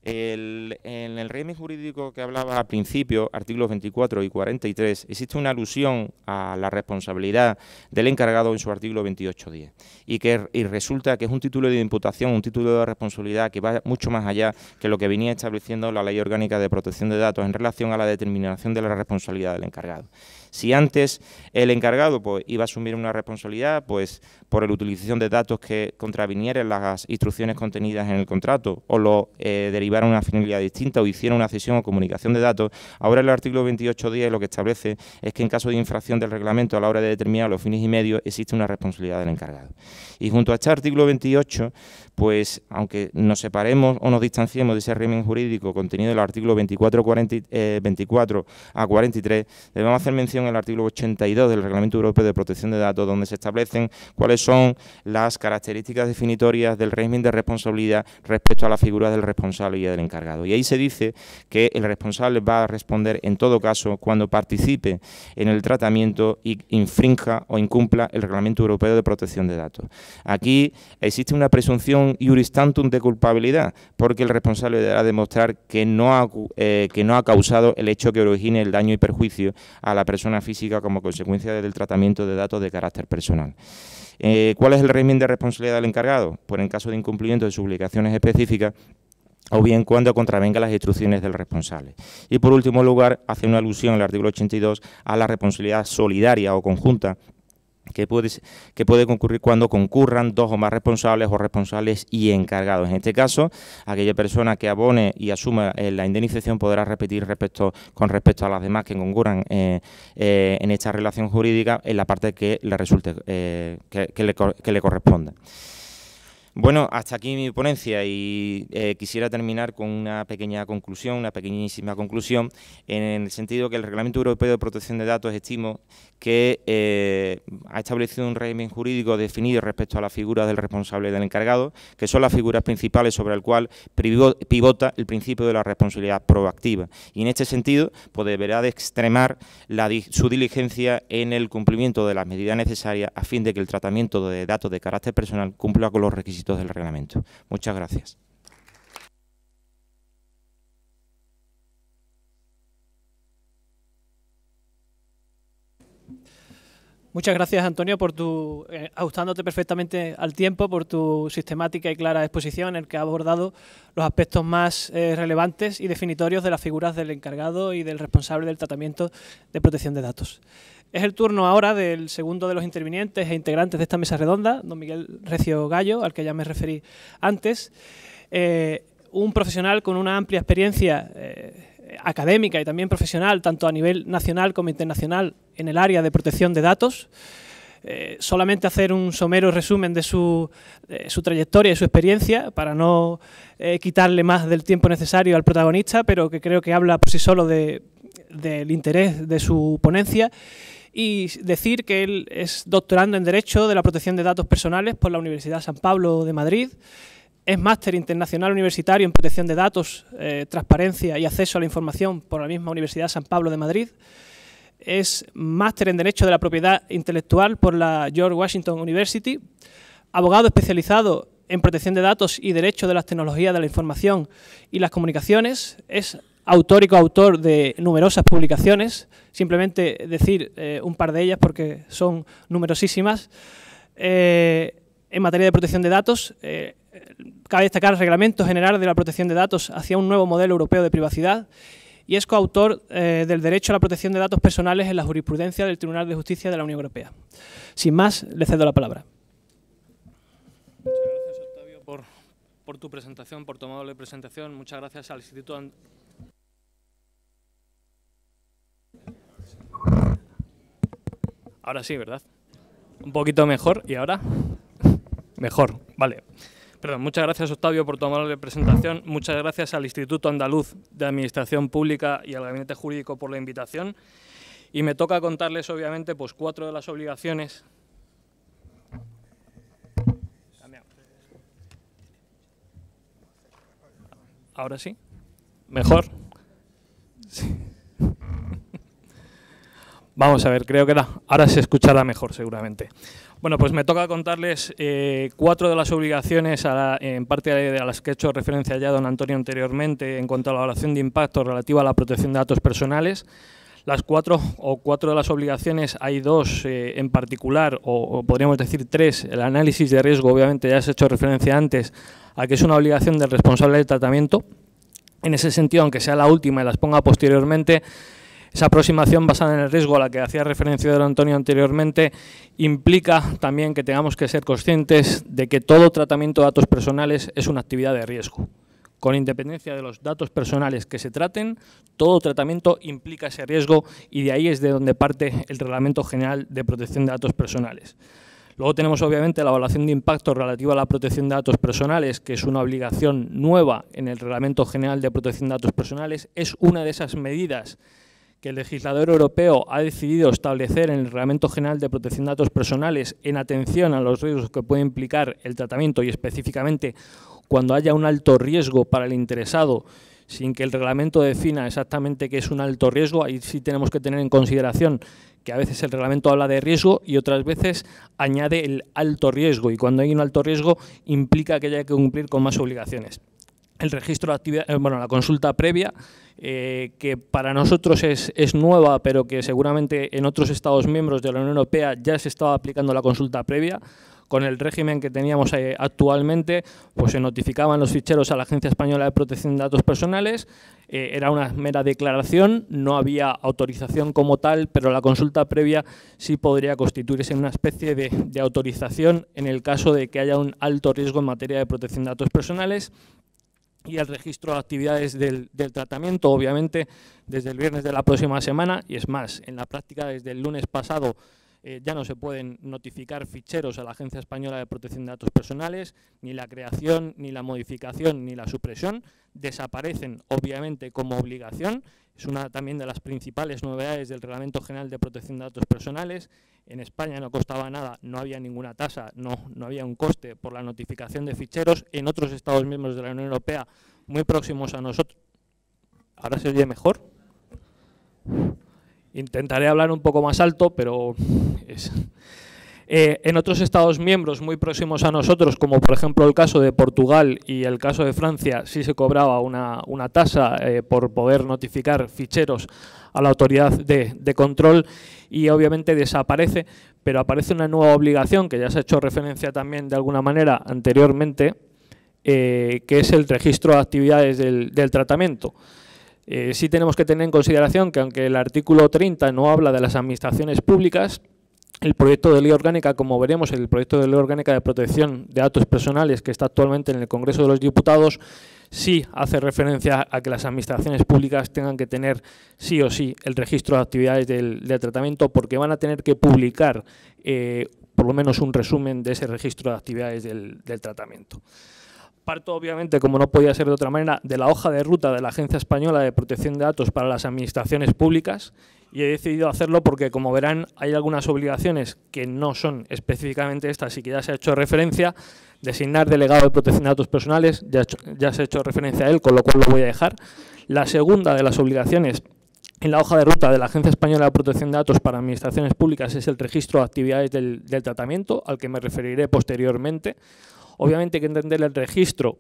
[SPEAKER 2] En el régimen jurídico que hablaba al principio, artículos 24 y 43, existe una alusión a la responsabilidad del encargado en su artículo 28.10 y resulta que es un título de imputación, un título de responsabilidad que va mucho más allá que lo que venía estableciendo la Ley Orgánica de Protección de Datos en relación a la determinación de la responsabilidad del encargado. Si antes el encargado pues, iba a asumir una responsabilidad pues, por la utilización de datos que contravinieran las instrucciones contenidas en el contrato o lo derivaran a una finalidad distinta o hicieran una cesión o comunicación de datos, ahora el artículo 28.10 lo que establece es que en caso de infracción del reglamento a la hora de determinar los fines y medios existe una responsabilidad del encargado. Y junto a este artículo 28, pues aunque nos separemos o nos distanciemos de ese régimen jurídico contenido en el artículo 24 a 43, debemos hacer mención al artículo 82 del Reglamento Europeo de Protección de Datos, donde se establecen cuáles son las características definitorias del régimen de responsabilidad respecto a la figura del responsable y del encargado. Y ahí se dice que el responsable va a responder en todo caso cuando participe en el tratamiento y infrinja o incumpla el Reglamento Europeo de Protección de Datos. Aquí existe una presunción iuris tantum de culpabilidad, porque el responsable deberá demostrar que no ha causado el hecho que origine el daño y perjuicio a la persona física como consecuencia del tratamiento de datos de carácter personal. ¿Cuál es el régimen de responsabilidad del encargado? Pues en caso de incumplimiento de sus obligaciones específicas o bien cuando contravenga las instrucciones del responsable. Y por último lugar, hace una alusión el artículo 82 a la responsabilidad solidaria o conjunta que puede concurrir cuando concurran dos o más responsables o responsables y encargados. En este caso, aquella persona que abone y asuma la indemnización podrá repetir con respecto a las demás que concurran en esta relación jurídica en la parte que le resulte que le corresponda. Bueno, hasta aquí mi ponencia y quisiera terminar con una pequeña conclusión, una pequeñísima conclusión, en el sentido que el Reglamento Europeo de Protección de Datos estimo que ha establecido un régimen jurídico definido respecto a la figura del responsable y del encargado, que son las figuras principales sobre el cual pivota el principio de la responsabilidad proactiva. Y en este sentido, pues deberá de extremar su diligencia en el cumplimiento de las medidas necesarias a fin de que el tratamiento de datos de carácter personal cumpla con los requisitos del reglamento. Muchas gracias.
[SPEAKER 1] Muchas gracias, Antonio, por ajustándote perfectamente al tiempo, por tu sistemática y clara exposición en el que ha abordado los aspectos más relevantes y definitorios de las figuras del encargado y del responsable del tratamiento de protección de datos. Es el turno ahora del segundo de los intervinientes e integrantes de esta mesa redonda, don Miguel Recio Gallo, al que ya me referí antes, un profesional con una amplia experiencia académica y también profesional, tanto a nivel nacional como internacional, en el área de protección de datos. Solamente hacer un somero resumen de su trayectoria y su experiencia para no quitarle más del tiempo necesario al protagonista, pero que creo que habla por sí solo del interés de su ponencia. Y decir que él es doctorando en Derecho de la Protección de Datos Personales por la Universidad San Pablo de Madrid. Es máster internacional universitario en Protección de Datos, Transparencia y Acceso a la Información por la misma Universidad San Pablo de Madrid. Es máster en Derecho de la Propiedad Intelectual por la George Washington University. Abogado especializado en Protección de Datos y Derecho de las Tecnologías de la Información y las Comunicaciones. Es autor y coautor de numerosas publicaciones, simplemente decir un par de ellas porque son numerosísimas. En materia de protección de datos, cabe destacar el Reglamento General de la Protección de Datos hacia un nuevo modelo europeo de privacidad, y es coautor del derecho a la protección de datos personales en la jurisprudencia del Tribunal de Justicia de la Unión Europea. Sin más, le cedo la palabra.
[SPEAKER 3] Muchas gracias, Octavio, por tu presentación, por tu amable presentación. Muchas gracias al Instituto... Ahora sí, ¿verdad? Un poquito mejor. ¿Y ahora? Mejor, vale. Perdón, muchas gracias, Octavio, por tu amable presentación. Muchas gracias al Instituto Andaluz de Administración Pública y al Gabinete Jurídico por la invitación. Y me toca contarles, obviamente, pues 4 de las obligaciones. ¿Ahora sí? ¿Mejor? Sí. Vamos a ver, creo que ahora se escuchará mejor, seguramente. Bueno, pues me toca contarles 4 de las obligaciones, en parte a las que he hecho referencia ya don Antonio anteriormente, en cuanto a la evaluación de impacto relativa a la protección de datos personales. Las 4 de las obligaciones, hay 2 en particular, o podríamos decir 3. El análisis de riesgo, obviamente, ya se ha hecho referencia antes a que es una obligación del responsable del tratamiento. En ese sentido, aunque sea la última y las ponga posteriormente, esa aproximación basada en el riesgo a la que hacía referencia don Antonio anteriormente implica también que tengamos que ser conscientes de que todo tratamiento de datos personales es una actividad de riesgo. Con independencia de los datos personales que se traten, todo tratamiento implica ese riesgo y de ahí es de donde parte el Reglamento General de Protección de Datos Personales. Luego tenemos obviamente la evaluación de impacto relativa a la protección de datos personales, que es una obligación nueva en el Reglamento General de Protección de Datos Personales. Es una de esas medidas que el legislador europeo ha decidido establecer en el Reglamento General de Protección de Datos Personales en atención a los riesgos que puede implicar el tratamiento y específicamente cuando haya un alto riesgo para el interesado, sin que el reglamento defina exactamente qué es un alto riesgo. Ahí sí tenemos que tener en consideración que a veces el reglamento habla de riesgo y otras veces añade el alto riesgo, y cuando hay un alto riesgo implica que haya que cumplir con más obligaciones. El registro de actividad, la consulta previa, que para nosotros es nueva, pero que seguramente en otros Estados miembros de la Unión Europea ya se estaba aplicando la consulta previa. Con el régimen que teníamos actualmente, pues se notificaban los ficheros a la Agencia Española de Protección de Datos Personales, era una mera declaración, no había autorización como tal, pero la consulta previa sí podría constituirse en una especie de autorización en el caso de que haya un alto riesgo en materia de protección de datos personales. Y el registro de actividades del tratamiento, obviamente, desde el viernes de la próxima semana, y es más, en la práctica desde el lunes pasado ya no se pueden notificar ficheros a la Agencia Española de Protección de Datos Personales, ni la creación, ni la modificación, ni la supresión, desaparecen obviamente como obligación. Es una también de las principales novedades del Reglamento General de Protección de Datos Personales. En España no costaba nada, no había ninguna tasa, no había un coste por la notificación de ficheros. En otros Estados miembros de la Unión Europea, muy próximos a nosotros. ¿Ahora se oye mejor? Intentaré hablar un poco más alto, pero en otros Estados miembros muy próximos a nosotros, como por ejemplo el caso de Portugal y el caso de Francia, sí se cobraba una tasa por poder notificar ficheros a la autoridad de control, y obviamente desaparece, pero aparece una nueva obligación que ya se ha hecho referencia también de alguna manera anteriormente, que es el registro de actividades del tratamiento. Sí tenemos que tener en consideración que aunque el artículo 30 no habla de las administraciones públicas, el proyecto de ley orgánica, como veremos, el proyecto de ley orgánica de protección de datos personales que está actualmente en el Congreso de los Diputados, sí hace referencia a que las administraciones públicas tengan que tener sí o sí el registro de actividades del tratamiento, porque van a tener que publicar por lo menos un resumen de ese registro de actividades del tratamiento. Parto, obviamente, como no podía ser de otra manera, de la hoja de ruta de la Agencia Española de Protección de Datos para las administraciones públicas, y he decidido hacerlo porque, como verán, hay algunas obligaciones que no son específicamente estas y que ya se ha hecho referencia. Designar delegado de protección de datos personales, ya se ha hecho referencia a él, con lo cual lo voy a dejar. La segunda de las obligaciones en la hoja de ruta de la Agencia Española de Protección de Datos para Administraciones Públicas es el registro de actividades del tratamiento, al que me referiré posteriormente. Obviamente hay que entender el registro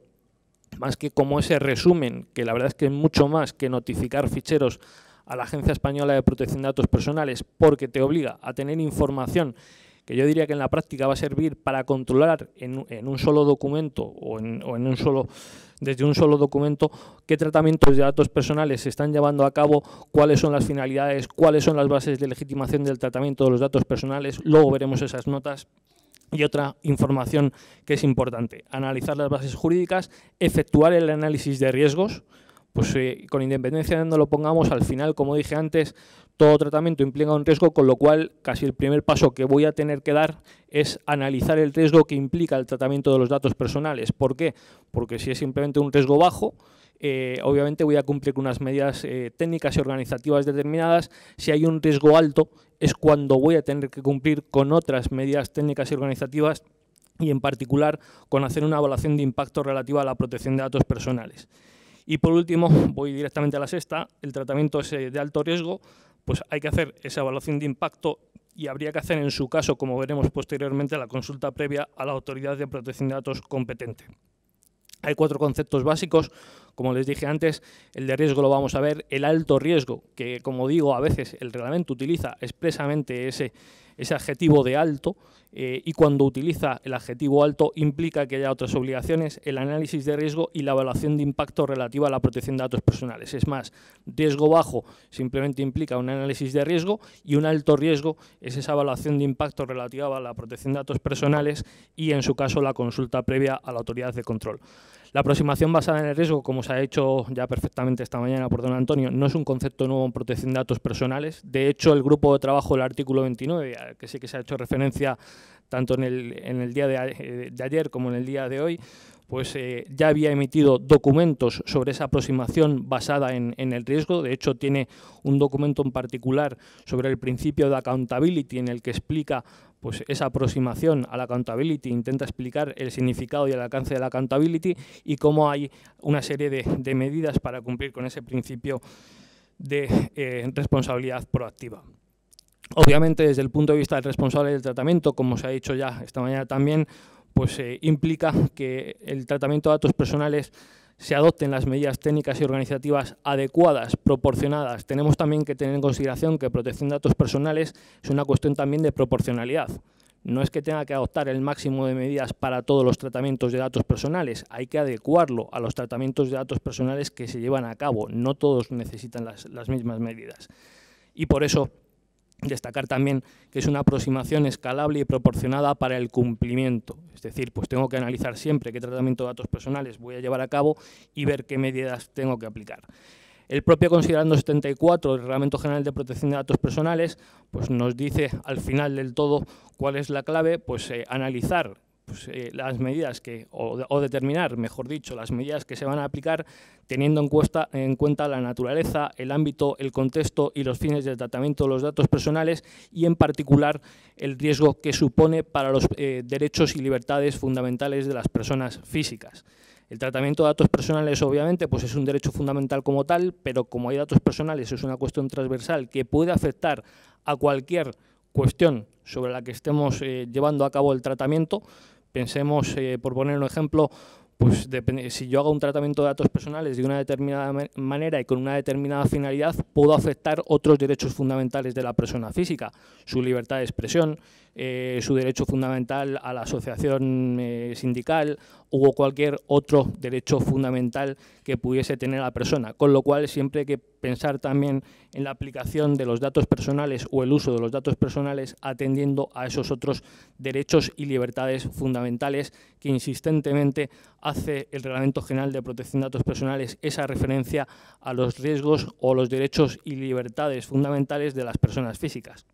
[SPEAKER 3] más que como ese resumen, que la verdad es que es mucho más que notificar ficheros a la Agencia Española de Protección de Datos Personales, porque te obliga a tener información que yo diría que en la práctica va a servir para controlar en un solo documento o desde un solo documento qué tratamientos de datos personales se están llevando a cabo, cuáles son las finalidades, cuáles son las bases de legitimación del tratamiento de los datos personales. Luego veremos esas notas. Y otra información que es importante, analizar las bases jurídicas, efectuar el análisis de riesgos, pues con independencia de donde lo pongamos, al final, como dije antes, todo tratamiento implica un riesgo, con lo cual casi el primer paso que voy a tener que dar es analizar el riesgo que implica el tratamiento de los datos personales. ¿Por qué? Porque si es simplemente un riesgo bajo, obviamente voy a cumplir con unas medidas técnicas y organizativas determinadas. Si hay un riesgo alto, es cuando voy a tener que cumplir con otras medidas técnicas y organizativas, y en particular con hacer una evaluación de impacto relativa a la protección de datos personales. Y por último, voy directamente a la sexta, el tratamiento es de alto riesgo, pues hay que hacer esa evaluación de impacto y habría que hacer en su caso, como veremos posteriormente, la consulta previa a la autoridad de protección de datos competente. Hay 4 conceptos básicos, como les dije antes. El de riesgo lo vamos a ver, el alto riesgo, que como digo, a veces el reglamento utiliza expresamente ese adjetivo de alto, y cuando utiliza el adjetivo alto implica que haya otras obligaciones, el análisis de riesgo y la evaluación de impacto relativa a la protección de datos personales. Es más, riesgo bajo simplemente implica un análisis de riesgo, y un alto riesgo es esa evaluación de impacto relativa a la protección de datos personales y, en su caso, la consulta previa a la autoridad de control. La aproximación basada en el riesgo, como se ha hecho ya perfectamente esta mañana por don Antonio, no es un concepto nuevo en protección de datos personales. De hecho, el grupo de trabajo del artículo 29, al que sí que se ha hecho referencia tanto en el día de ayer como en el día de hoy, pues ya había emitido documentos sobre esa aproximación basada en el riesgo. De hecho, tiene un documento en particular sobre el principio de accountability, en el que explica pues esa aproximación a la accountability, intenta explicar el significado y el alcance de la accountability y cómo hay una serie de medidas para cumplir con ese principio de responsabilidad proactiva. Obviamente, desde el punto de vista del responsable del tratamiento, como se ha dicho ya esta mañana también, pues implica que el tratamiento de datos personales se adopten las medidas técnicas y organizativas adecuadas, proporcionadas. Tenemos también que tener en consideración que protección de datos personales es una cuestión también de proporcionalidad. No es que tenga que adoptar el máximo de medidas para todos los tratamientos de datos personales, hay que adecuarlo a los tratamientos de datos personales que se llevan a cabo. No todos necesitan las mismas medidas. Y por eso destacar también que es una aproximación escalable y proporcionada para el cumplimiento. Es decir, pues tengo que analizar siempre qué tratamiento de datos personales voy a llevar a cabo y ver qué medidas tengo que aplicar. El propio considerando 74 del Reglamento General de Protección de Datos Personales pues nos dice al final del todo cuál es la clave, pues analizar las medidas o determinar, mejor dicho, las medidas que se van a aplicar teniendo en cuenta la naturaleza, el ámbito, el contexto y los fines del tratamiento de los datos personales, y en particular el riesgo que supone para los derechos y libertades fundamentales de las personas físicas. El tratamiento de datos personales, obviamente, pues es un derecho fundamental como tal, pero como hay datos personales es una cuestión transversal que puede afectar a cualquier cuestión sobre la que estemos llevando a cabo el tratamiento. Pensemos, por poner un ejemplo, pues si yo hago un tratamiento de datos personales de una determinada manera y con una determinada finalidad, puedo afectar otros derechos fundamentales de la persona física, su libertad de expresión, su derecho fundamental a la asociación sindical o cualquier otro derecho fundamental que pudiese tener la persona. Con lo cual, siempre hay que pensar también en la aplicación de los datos personales o el uso de los datos personales atendiendo a esos otros derechos y libertades fundamentales que insistentemente hace el Reglamento General de Protección de Datos Personales, esa referencia a los riesgos o los derechos y libertades fundamentales de las personas físicas.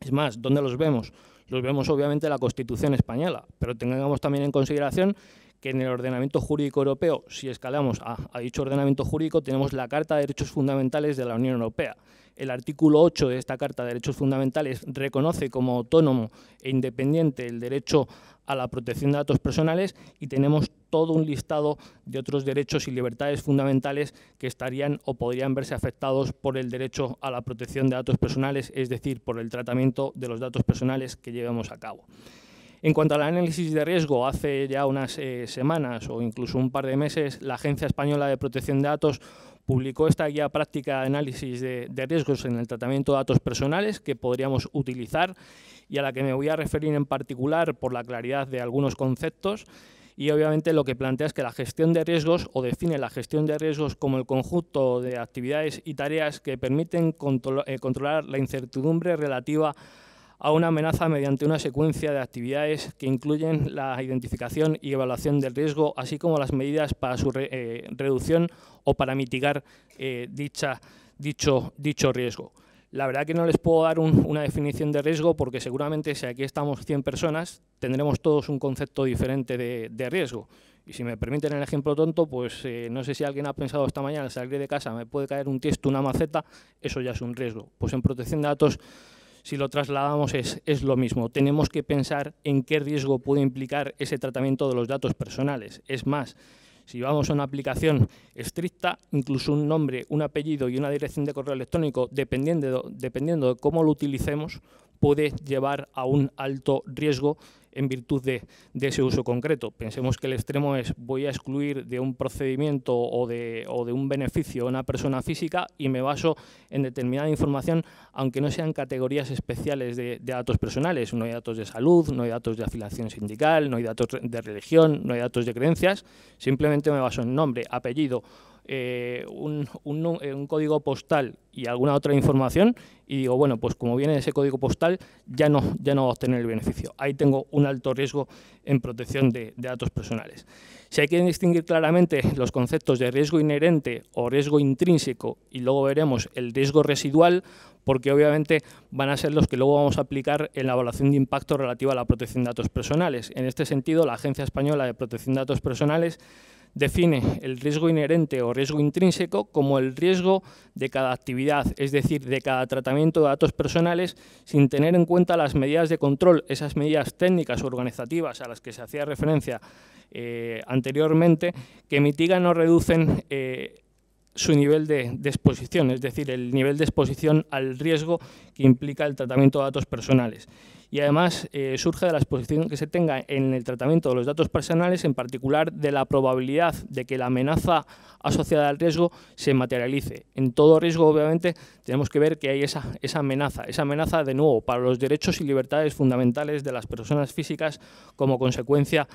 [SPEAKER 3] Es más, ¿dónde los vemos? Los vemos obviamente en la Constitución española, pero tengamos también en consideración que en el ordenamiento jurídico europeo, si escalamos a dicho ordenamiento jurídico, tenemos la Carta de Derechos Fundamentales de la Unión Europea. El artículo 8 de esta Carta de Derechos Fundamentales reconoce como autónomo e independiente el derecho a la protección de datos personales y tenemos todo un listado de otros derechos y libertades fundamentales que estarían o podrían verse afectados por el derecho a la protección de datos personales, es decir, por el tratamiento de los datos personales que llevemos a cabo. En cuanto al análisis de riesgo, hace ya unas semanas o incluso un par de meses, la Agencia Española de Protección de Datos publicó esta guía práctica de análisis de riesgos en el tratamiento de datos personales que podríamos utilizar y a la que me voy a referir en particular por la claridad de algunos conceptos. Y obviamente lo que plantea es que la gestión de riesgos, o define la gestión de riesgos como el conjunto de actividades y tareas que permiten controlar la incertidumbre relativa a una amenaza mediante una secuencia de actividades que incluyen la identificación y evaluación del riesgo, así como las medidas para su reducción o para mitigar dicho riesgo. La verdad que no les puedo dar una definición de riesgo porque seguramente si aquí estamos 100 personas tendremos todos un concepto diferente de riesgo. Y si me permiten el ejemplo tonto, pues no sé si alguien ha pensado esta mañana al salir de casa me puede caer un tiesto, una maceta, eso ya es un riesgo. Pues en protección de datos, si lo trasladamos, es lo mismo. Tenemos que pensar en qué riesgo puede implicar ese tratamiento de los datos personales. Es más, si vamos a una aplicación estricta, incluso un nombre, un apellido y una dirección de correo electrónico, dependiendo de cómo lo utilicemos, puede llevar a un alto riesgo en virtud de ese uso concreto. Pensemos que el extremo es voy a excluir de un procedimiento o de un beneficio a una persona física y me baso en determinada información, aunque no sean categorías especiales de datos personales. No hay datos de salud, no hay datos de afiliación sindical, no hay datos de religión, no hay datos de creencias. Simplemente me baso en nombre, apellido, un código postal y alguna otra información y digo, bueno, pues como viene ese código postal ya no va a obtener el beneficio. Ahí tengo un alto riesgo en protección de datos personales. Si hay que distinguir claramente los conceptos de riesgo inherente o riesgo intrínseco y luego veremos el riesgo residual, porque obviamente van a ser los que luego vamos a aplicar en la evaluación de impacto relativa a la protección de datos personales. En este sentido, la Agencia Española de Protección de Datos Personales define el riesgo inherente o riesgo intrínseco como el riesgo de cada actividad, es decir, de cada tratamiento de datos personales, sin tener en cuenta las medidas de control, esas medidas técnicas o organizativas a las que se hacía referencia anteriormente, que mitigan o reducen su nivel de exposición, es decir, el nivel de exposición al riesgo que implica el tratamiento de datos personales. Y además surge de la exposición que se tenga en el tratamiento de los datos personales, en particular de la probabilidad de que la amenaza asociada al riesgo se materialice. En todo riesgo, obviamente, tenemos que ver que hay esa amenaza de nuevo para los derechos y libertades fundamentales de las personas físicas como consecuencia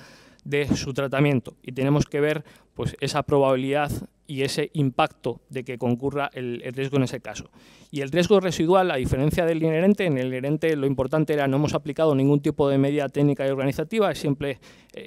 [SPEAKER 3] de su tratamiento. Y tenemos que ver pues, esa probabilidad y ese impacto de que concurra el riesgo en ese caso. Y el riesgo residual, a diferencia del inherente, en el inherente lo importante era no hemos aplicado ningún tipo de medida técnica y organizativa, es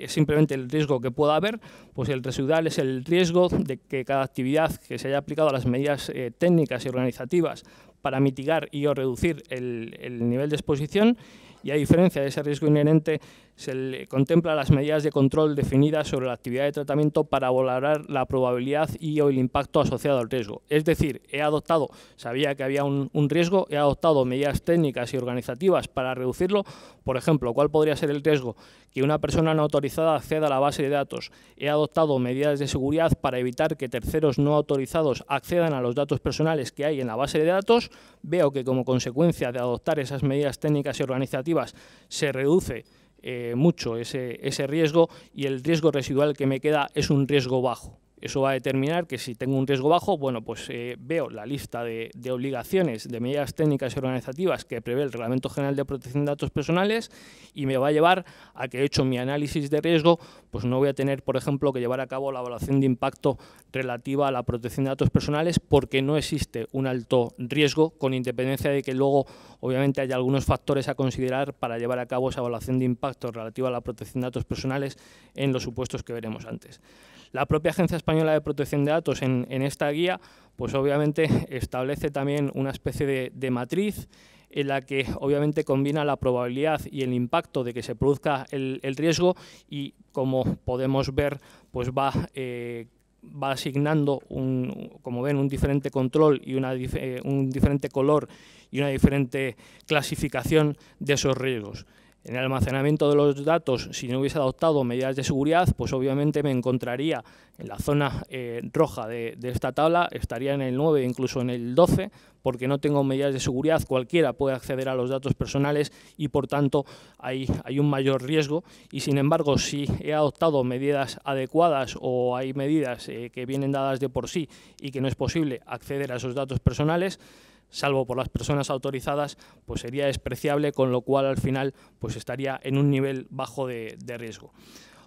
[SPEAKER 3] simplemente el riesgo que pueda haber, pues el residual es el riesgo de que cada actividad que se haya aplicado a las medidas técnicas y organizativas para mitigar y o reducir el nivel de exposición. Y a diferencia de ese riesgo inherente, se le contempla las medidas de control definidas sobre la actividad de tratamiento para valorar la probabilidad y o el impacto asociado al riesgo. Es decir, sabía que había un riesgo, he adoptado medidas técnicas y organizativas para reducirlo. Por ejemplo, ¿cuál podría ser el riesgo? Que una persona no autorizada acceda a la base de datos. He adoptado medidas de seguridad para evitar que terceros no autorizados accedan a los datos personales que hay en la base de datos. Veo que como consecuencia de adoptar esas medidas técnicas y organizativas se reduce mucho ese riesgo y el riesgo residual que me queda es un riesgo bajo. Eso va a determinar que si tengo un riesgo bajo, bueno, pues veo la lista de obligaciones, de medidas técnicas y organizativas que prevé el Reglamento General de Protección de Datos Personales y me va a llevar a que, hecho mi análisis de riesgo, pues no voy a tener, por ejemplo, que llevar a cabo la evaluación de impacto relativa a la protección de datos personales porque no existe un alto riesgo, con independencia de que luego, obviamente, haya algunos factores a considerar para llevar a cabo esa evaluación de impacto relativa a la protección de datos personales en los supuestos que veremos antes. La propia Agencia Española de Protección de Datos en esta guía, pues obviamente establece también una especie de matriz en la que obviamente combina la probabilidad y el impacto de que se produzca el riesgo y, como podemos ver, pues va asignando, como ven, un diferente control y un diferente color y una diferente clasificación de esos riesgos. En el almacenamiento de los datos, si no hubiese adoptado medidas de seguridad, pues obviamente me encontraría en la zona roja de esta tabla, estaría en el 9, incluso en el 12, porque no tengo medidas de seguridad, cualquiera puede acceder a los datos personales y, por tanto, hay un mayor riesgo. Y, sin embargo, si he adoptado medidas adecuadas o hay medidas que vienen dadas de por sí y que no es posible acceder a esos datos personales, salvo por las personas autorizadas, pues sería despreciable, con lo cual al final pues estaría en un nivel bajo de riesgo.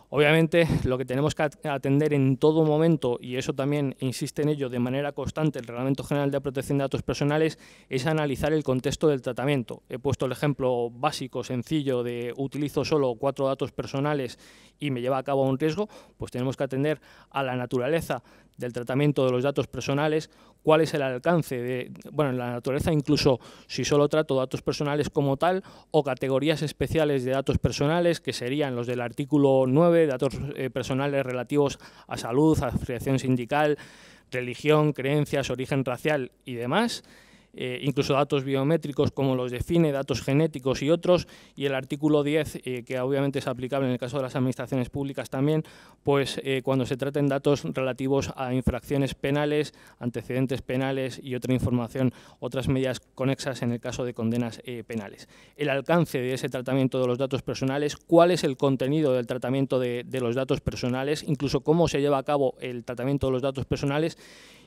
[SPEAKER 3] Obviamente, lo que tenemos que atender en todo momento, y eso también insiste en ello de manera constante el Reglamento General de Protección de Datos Personales, es analizar el contexto del tratamiento. He puesto el ejemplo básico, sencillo, de utilizo solo 4 datos personales y me lleva a cabo un riesgo. Pues tenemos que atender a la naturaleza del tratamiento de los datos personales, cuál es el alcance en la naturaleza, incluso si solo trato datos personales como tal, o categorías especiales de datos personales, que serían los del artículo 9, datos personales relativos a salud, afiliación sindical, religión, creencias, origen racial y demás. Incluso datos biométricos como los define, datos genéticos y otros, y el artículo 10, que obviamente es aplicable en el caso de las administraciones públicas también, pues cuando se traten datos relativos a infracciones penales, antecedentes penales y otra información, otras medidas conexas en el caso de condenas penales. El alcance de ese tratamiento de los datos personales, cuál es el contenido del tratamiento de los datos personales, incluso cómo se lleva a cabo el tratamiento de los datos personales,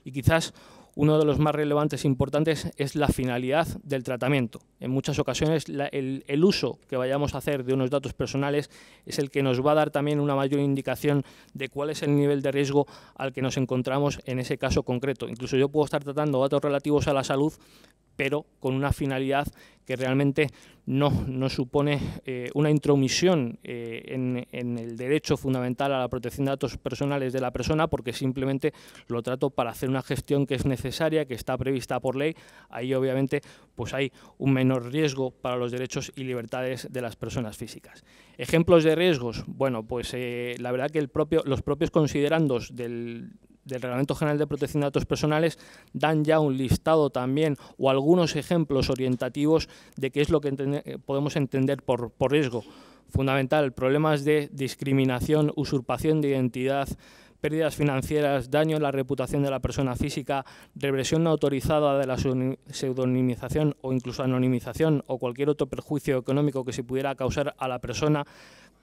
[SPEAKER 3] y quizás uno de los más relevantes e importantes es la finalidad del tratamiento. En muchas ocasiones el uso que vayamos a hacer de unos datos personales es el que nos va a dar también una mayor indicación de cuál es el nivel de riesgo al que nos encontramos en ese caso concreto. Incluso yo puedo estar tratando datos relativos a la salud, pero con una finalidad que realmente no supone una intromisión en el derecho fundamental a la protección de datos personales de la persona, porque simplemente lo trato para hacer una gestión que es necesaria, que está prevista por ley. Ahí obviamente pues hay un menor riesgo para los derechos y libertades de las personas físicas. Ejemplos de riesgos, bueno, pues la verdad que los propios considerandos del Reglamento General de Protección de Datos Personales dan ya un listado también o algunos ejemplos orientativos de qué es lo que podemos entender por riesgo. Fundamental, problemas de discriminación, usurpación de identidad, pérdidas financieras, daño en la reputación de la persona física, reversión no autorizada de la pseudonimización o incluso anonimización o cualquier otro perjuicio económico que se pudiera causar a la persona,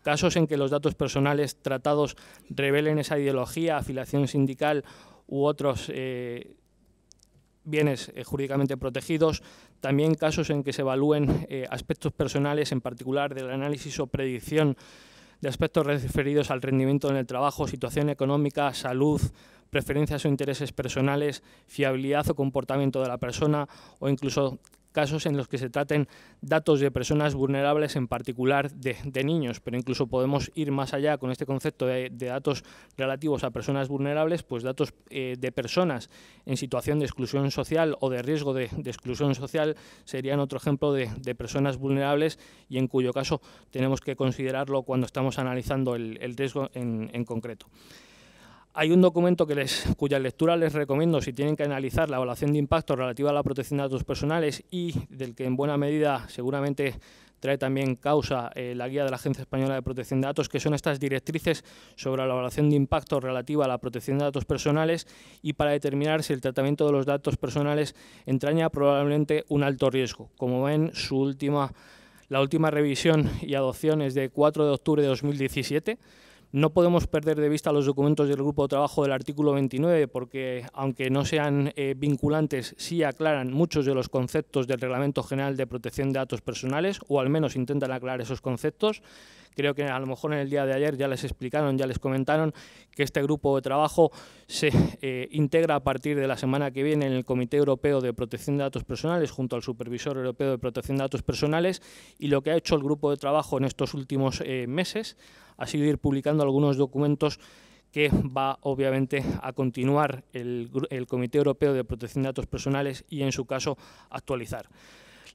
[SPEAKER 3] casos en que los datos personales tratados revelen esa ideología, afiliación sindical u otros bienes jurídicamente protegidos, también casos en que se evalúen aspectos personales, en particular del análisis o predicción de aspectos referidos al rendimiento en el trabajo, situación económica, salud, preferencias o intereses personales, fiabilidad o comportamiento de la persona, o incluso casos en los que se traten datos de personas vulnerables, en particular de niños, pero incluso podemos ir más allá con este concepto de datos relativos a personas vulnerables, pues datos de personas en situación de exclusión social o de riesgo de exclusión social serían otro ejemplo de personas vulnerables, y en cuyo caso tenemos que considerarlo cuando estamos analizando el riesgo en concreto. Hay un documento cuya lectura les recomiendo si tienen que analizar la evaluación de impacto relativa a la protección de datos personales, y del que en buena medida seguramente trae también causa la guía de la Agencia Española de Protección de Datos, que son estas directrices sobre la evaluación de impacto relativa a la protección de datos personales y para determinar si el tratamiento de los datos personales entraña probablemente un alto riesgo. Como ven, la última revisión y adopción es de 4 de octubre de 2017. No podemos perder de vista los documentos del grupo de trabajo del artículo 29 porque, aunque no sean vinculantes, sí aclaran muchos de los conceptos del Reglamento General de Protección de Datos Personales, o al menos intentan aclarar esos conceptos. Creo que a lo mejor en el día de ayer ya les explicaron, ya les comentaron que este grupo de trabajo se integra a partir de la semana que viene en el Comité Europeo de Protección de Datos Personales junto al Supervisor Europeo de Protección de Datos Personales, y lo que ha hecho el grupo de trabajo en estos últimos meses ha sido ir publicando algunos documentos que va obviamente a continuar el Comité Europeo de Protección de Datos Personales y en su caso actualizar.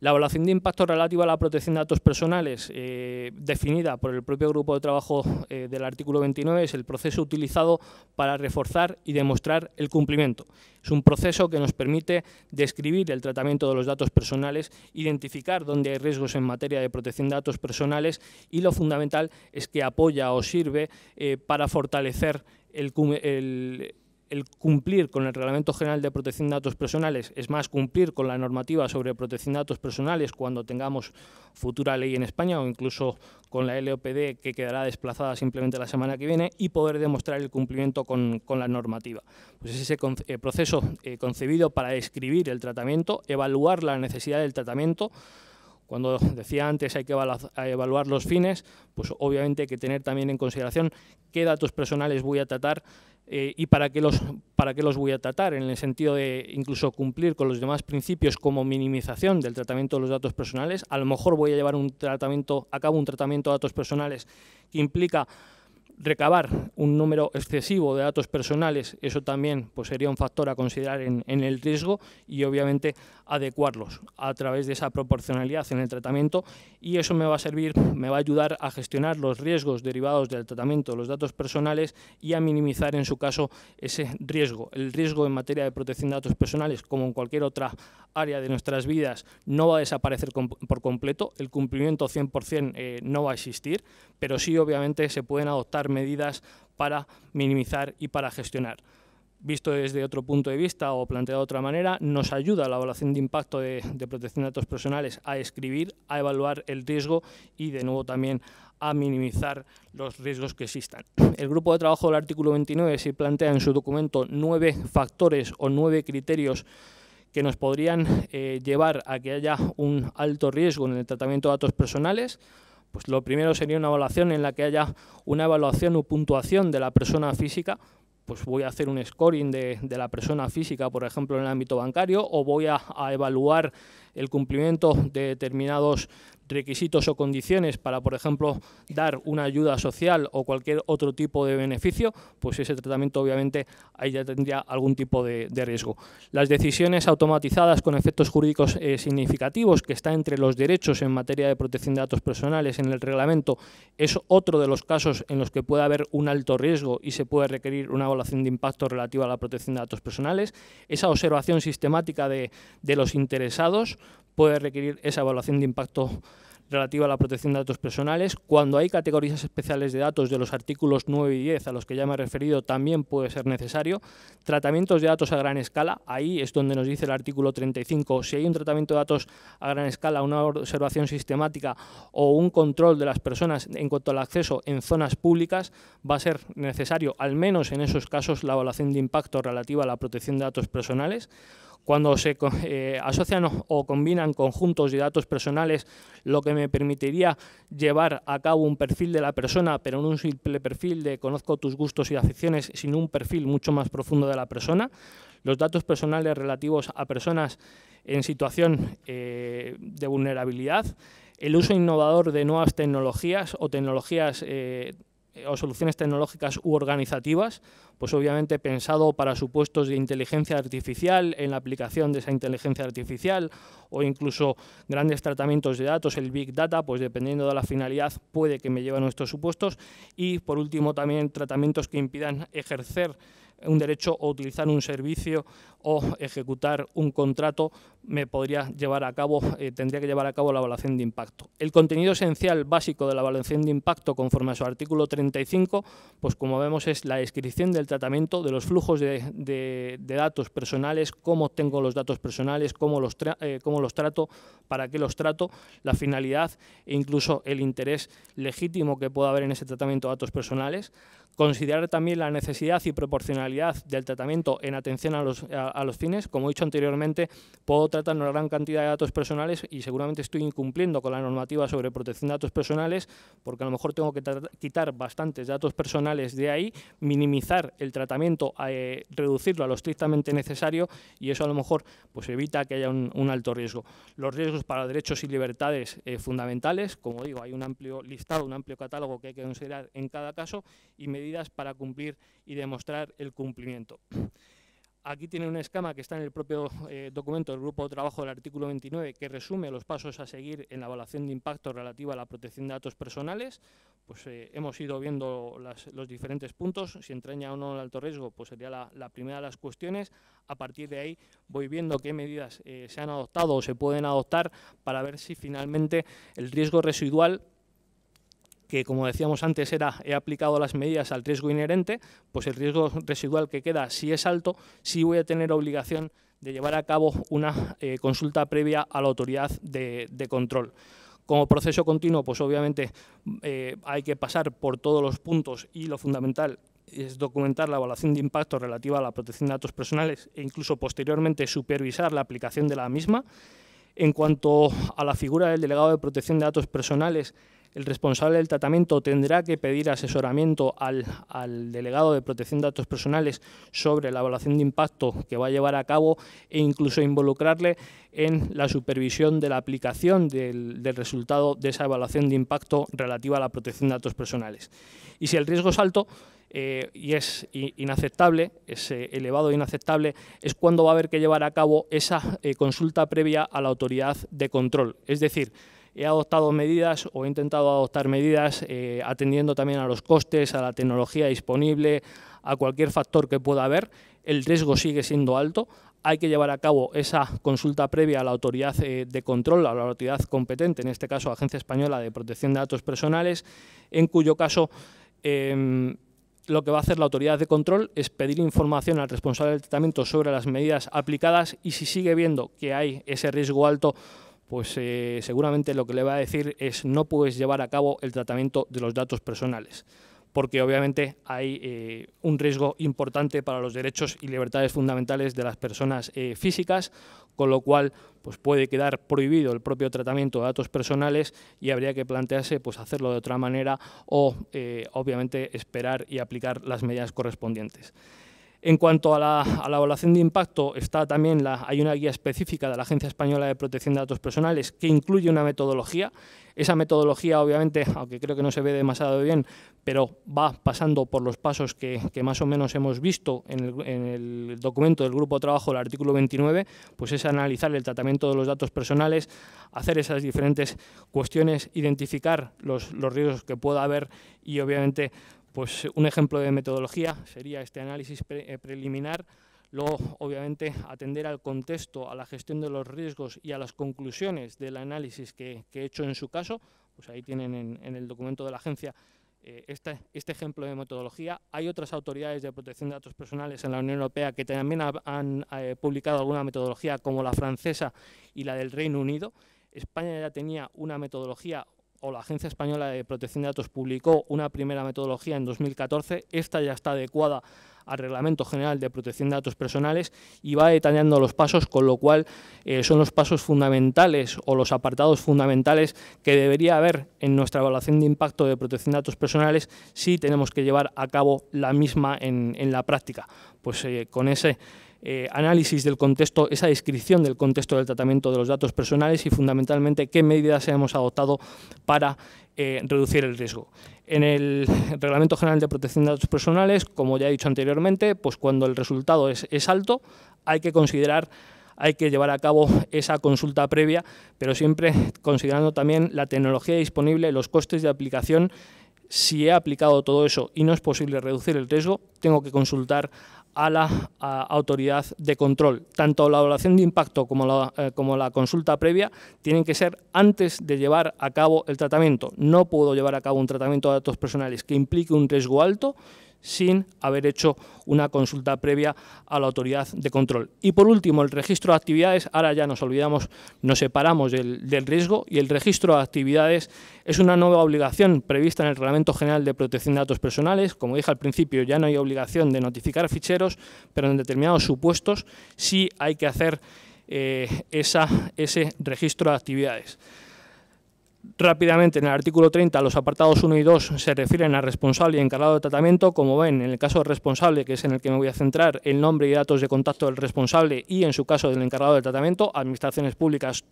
[SPEAKER 3] La evaluación de impacto relativa a la protección de datos personales, definida por el propio grupo de trabajo del artículo 29, es el proceso utilizado para reforzar y demostrar el cumplimiento. Es un proceso que nos permite describir el tratamiento de los datos personales, identificar dónde hay riesgos en materia de protección de datos personales, y lo fundamental es que apoya o sirve para fortalecer el cumplir con el Reglamento General de Protección de Datos Personales, es más, cumplir con la normativa sobre protección de datos personales cuando tengamos futura ley en España, o incluso con la LOPD, que quedará desplazada simplemente la semana que viene, y poder demostrar el cumplimiento con la normativa. Pues es ese proceso concebido para describir el tratamiento, evaluar la necesidad del tratamiento. Cuando decía antes hay que evaluar los fines, pues obviamente hay que tener también en consideración qué datos personales voy a tratar y para qué los voy a tratar, en el sentido de incluso cumplir con los demás principios como minimización del tratamiento de los datos personales. A lo mejor voy a llevar a cabo un tratamiento de datos personales que implica recabar un número excesivo de datos personales. Eso también pues sería un factor a considerar en el riesgo, y obviamente adecuarlos a través de esa proporcionalidad en el tratamiento, y eso me va a ayudar a gestionar los riesgos derivados del tratamiento de los datos personales y a minimizar en su caso ese riesgo. El riesgo en materia de protección de datos personales, como en cualquier otra área de nuestras vidas, no va a desaparecer por completo. El cumplimiento 100% no va a existir, pero sí obviamente se pueden adoptar medidas para minimizar y para gestionar. Visto desde otro punto de vista o planteado de otra manera, nos ayuda la evaluación de impacto de protección de datos personales a describir, a evaluar el riesgo y de nuevo también a minimizar los riesgos que existan. El grupo de trabajo del artículo 29 se plantea en su documento 9 factores o 9 criterios que nos podrían llevar a que haya un alto riesgo en el tratamiento de datos personales. Pues lo primero sería una evaluación en la que haya una evaluación o puntuación de la persona física. Pues voy a hacer un scoring de la persona física, por ejemplo, en el ámbito bancario, o voy a evaluar el cumplimiento de determinados requisitos o condiciones para, por ejemplo, dar una ayuda social o cualquier otro tipo de beneficio. Pues ese tratamiento obviamente ahí ya tendría algún tipo de riesgo. Las decisiones automatizadas con efectos jurídicos significativos, que está entre los derechos en materia de protección de datos personales en el reglamento, es otro de los casos en los que puede haber un alto riesgo y se puede requerir una evaluación de impacto relativa a la protección de datos personales. Esa observación sistemática de los interesados puede requerir esa evaluación de impacto relativa a la protección de datos personales. Cuando hay categorías especiales de datos de los artículos 9 y 10, a los que ya me he referido, también puede ser necesario. Tratamientos de datos a gran escala, ahí es donde nos dice el artículo 35, si hay un tratamiento de datos a gran escala, una observación sistemática o un control de las personas en cuanto al acceso en zonas públicas, va a ser necesario, al menos en esos casos, la evaluación de impacto relativa a la protección de datos personales. Cuando se asocian o combinan conjuntos de datos personales, lo que me permitiría llevar a cabo un perfil de la persona, pero no un simple perfil de conozco tus gustos y aficiones, sino un perfil mucho más profundo de la persona. Los datos personales relativos a personas en situación de vulnerabilidad, el uso innovador de nuevas tecnologías o tecnologías o soluciones tecnológicas u organizativas, pues obviamente pensado para supuestos de inteligencia artificial, en la aplicación de esa inteligencia artificial, o incluso grandes tratamientos de datos, el Big Data, pues dependiendo de la finalidad puede que me lleve a nuestros supuestos. Y por último también tratamientos que impidan ejercer un derecho o utilizar un servicio o ejecutar un contrato, me podría llevar a cabo, tendría que llevar a cabo la evaluación de impacto. El contenido esencial básico de la evaluación de impacto, conforme a su artículo 35, pues como vemos es la descripción del tratamiento de los flujos de datos personales, cómo obtengo los datos personales, cómo los trato, para qué los trato, la finalidad e incluso el interés legítimo que pueda haber en ese tratamiento de datos personales. Considerar también la necesidad y proporcionalidad del tratamiento en atención a los fines. Como he dicho anteriormente, puedo tratar una gran cantidad de datos personales y seguramente estoy incumpliendo con la normativa sobre protección de datos personales, porque a lo mejor tengo que quitar bastantes datos personales de ahí, minimizar el tratamiento, reducirlo a lo estrictamente necesario, y eso a lo mejor pues evita que haya un alto riesgo. Los riesgos para derechos y libertades fundamentales, como digo, hay un amplio listado, un amplio catálogo que hay que considerar en cada caso, y medidas para cumplir y demostrar el cumplimiento. Aquí tiene un esquema que está en el propio documento del Grupo de Trabajo del artículo 29, que resume los pasos a seguir en la evaluación de impacto relativa a la protección de datos personales. Pues hemos ido viendo los diferentes puntos. Si entraña o no el alto riesgo, pues sería la primera de las cuestiones. A partir de ahí voy viendo qué medidas se han adoptado o se pueden adoptar para ver si finalmente el riesgo residual, que como decíamos antes he aplicado las medidas al riesgo inherente, pues el riesgo residual que queda, si es alto, sí voy a tener obligación de llevar a cabo una consulta previa a la autoridad de control. Como proceso continuo, pues obviamente hay que pasar por todos los puntos, y lo fundamental es documentar la evaluación de impacto relativa a la protección de datos personales e incluso posteriormente supervisar la aplicación de la misma. En cuanto a la figura del delegado de protección de datos personales, el responsable del tratamiento tendrá que pedir asesoramiento al delegado de protección de datos personales sobre la evaluación de impacto que va a llevar a cabo, e incluso involucrarle en la supervisión de la aplicación del resultado de esa evaluación de impacto relativa a la protección de datos personales. Y si el riesgo es alto y es inaceptable, es elevado e inaceptable, es cuando va a haber que llevar a cabo esa consulta previa a la autoridad de control. Es decir, he adoptado medidas o he intentado adoptar medidas atendiendo también a los costes, a la tecnología disponible, a cualquier factor que pueda haber. El riesgo sigue siendo alto. Hay que llevar a cabo esa consulta previa a la autoridad de control, a la autoridad competente, en este caso Agencia Española de Protección de Datos Personales, en cuyo caso lo que va a hacer la autoridad de control es pedir información al responsable del tratamiento sobre las medidas aplicadas, y si sigue viendo que hay ese riesgo alto, pues seguramente lo que le va a decir es: no puedes llevar a cabo el tratamiento de los datos personales, porque obviamente hay un riesgo importante para los derechos y libertades fundamentales de las personas físicas, con lo cual pues puede quedar prohibido el propio tratamiento de datos personales, y habría que plantearse pues hacerlo de otra manera o obviamente esperar y aplicar las medidas correspondientes. En cuanto a la evaluación de impacto, hay una guía específica de la Agencia Española de Protección de Datos Personales que incluye una metodología. Esa metodología, obviamente, aunque creo que no se ve demasiado bien, pero va pasando por los pasos que más o menos hemos visto en el documento del Grupo de Trabajo del artículo 29, pues es analizar el tratamiento de los datos personales, hacer esas diferentes cuestiones, identificar los riesgos que pueda haber, y obviamente pues un ejemplo de metodología sería este análisis preliminar. Luego, obviamente, atender al contexto, a la gestión de los riesgos y a las conclusiones del análisis que he hecho en su caso. Pues ahí tienen en el documento de la agencia este ejemplo de metodología. Hay otras autoridades de protección de datos personales en la Unión Europea que también han publicado alguna metodología, como la francesa y la del Reino Unido. España ya tenía una metodología, o la Agencia Española de Protección de Datos publicó una primera metodología en 2014, esta ya está adecuada al Reglamento General de Protección de Datos Personales y va detallando los pasos, con lo cual son los pasos fundamentales o los apartados fundamentales que debería haber en nuestra evaluación de impacto de protección de datos personales si tenemos que llevar a cabo la misma en la práctica. Pues con ese análisis del contexto, esa descripción del contexto del tratamiento de los datos personales y fundamentalmente qué medidas hemos adoptado para reducir el riesgo. En el Reglamento General de Protección de Datos Personales, como ya he dicho anteriormente, pues cuando el resultado es alto, hay que llevar a cabo esa consulta previa, pero siempre considerando también la tecnología disponible, los costes de aplicación. Si he aplicado todo eso y no es posible reducir el riesgo, tengo que consultar a la autoridad de control. Tanto la evaluación de impacto como la consulta previa tienen que ser antes de llevar a cabo el tratamiento. No puedo llevar a cabo un tratamiento de datos personales que implique un riesgo alto sin haber hecho una consulta previa a la autoridad de control. Y por último, el registro de actividades. Ahora ya nos separamos del riesgo, y el registro de actividades es una nueva obligación prevista en el Reglamento General de Protección de Datos Personales. Como dije al principio, ya no hay obligación de notificar ficheros, pero en determinados supuestos sí hay que hacer ese registro de actividades. Rápidamente, en el artículo 30, los apartados 1 y 2 se refieren al responsable y encargado de tratamiento. Como ven, en el caso del responsable, que es en el que me voy a centrar, el nombre y datos de contacto del responsable, y en su caso del encargado de tratamiento. Administraciones públicas,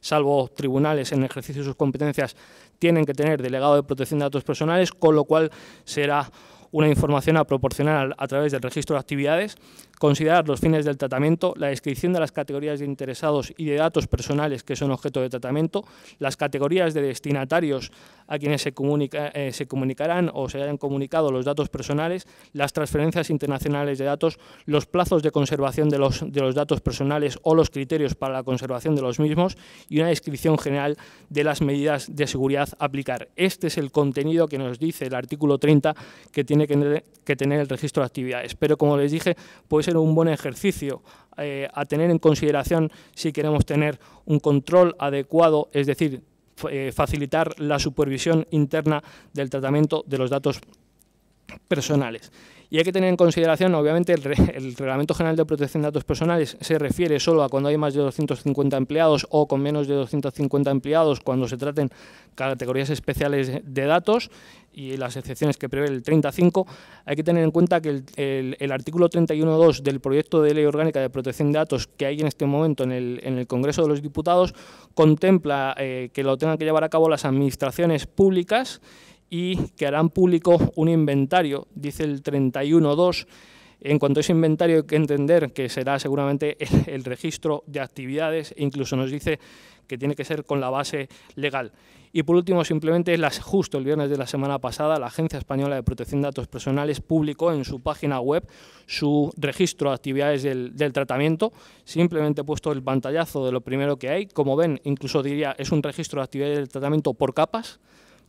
[SPEAKER 3] salvo tribunales en ejercicio de sus competencias, tienen que tener delegado de protección de datos personales, con lo cual será una información a proporcionar a través del registro de actividades. Considerar los fines del tratamiento, la descripción de las categorías de interesados y de datos personales que son objeto de tratamiento, las categorías de destinatarios a quienes se comunicarán o se hayan comunicado los datos personales, las transferencias internacionales de datos, los plazos de conservación de los datos personales o los criterios para la conservación de los mismos, y una descripción general de las medidas de seguridad a aplicar. Este es el contenido que nos dice el artículo 30 que tiene que tener el registro de actividades. Pero, como les dije, puede ser un buen ejercicio a tener en consideración si queremos tener un control adecuado, es decir, facilitar la supervisión interna del tratamiento de los datos personales. Y hay que tener en consideración, obviamente, el Reglamento General de Protección de Datos Personales se refiere solo a cuando hay más de 250 empleados o con menos de 250 empleados, cuando se traten categorías especiales de datos, y las excepciones que prevé el 35. Hay que tener en cuenta que el artículo 31.2 del proyecto de Ley Orgánica de Protección de Datos que hay en este momento en el Congreso de los Diputados contempla que lo tengan que llevar a cabo las administraciones públicas, y que harán público un inventario, dice el 31.2. En cuanto a ese inventario, hay que entender que será seguramente el registro de actividades, e incluso nos dice que tiene que ser con la base legal. Y por último, simplemente, justo el viernes de la semana pasada, la Agencia Española de Protección de Datos Personales publicó en su página web su registro de actividades del tratamiento. Simplemente he puesto el pantallazo de lo primero que hay. Como ven, incluso diría, es un registro de actividades del tratamiento por capas.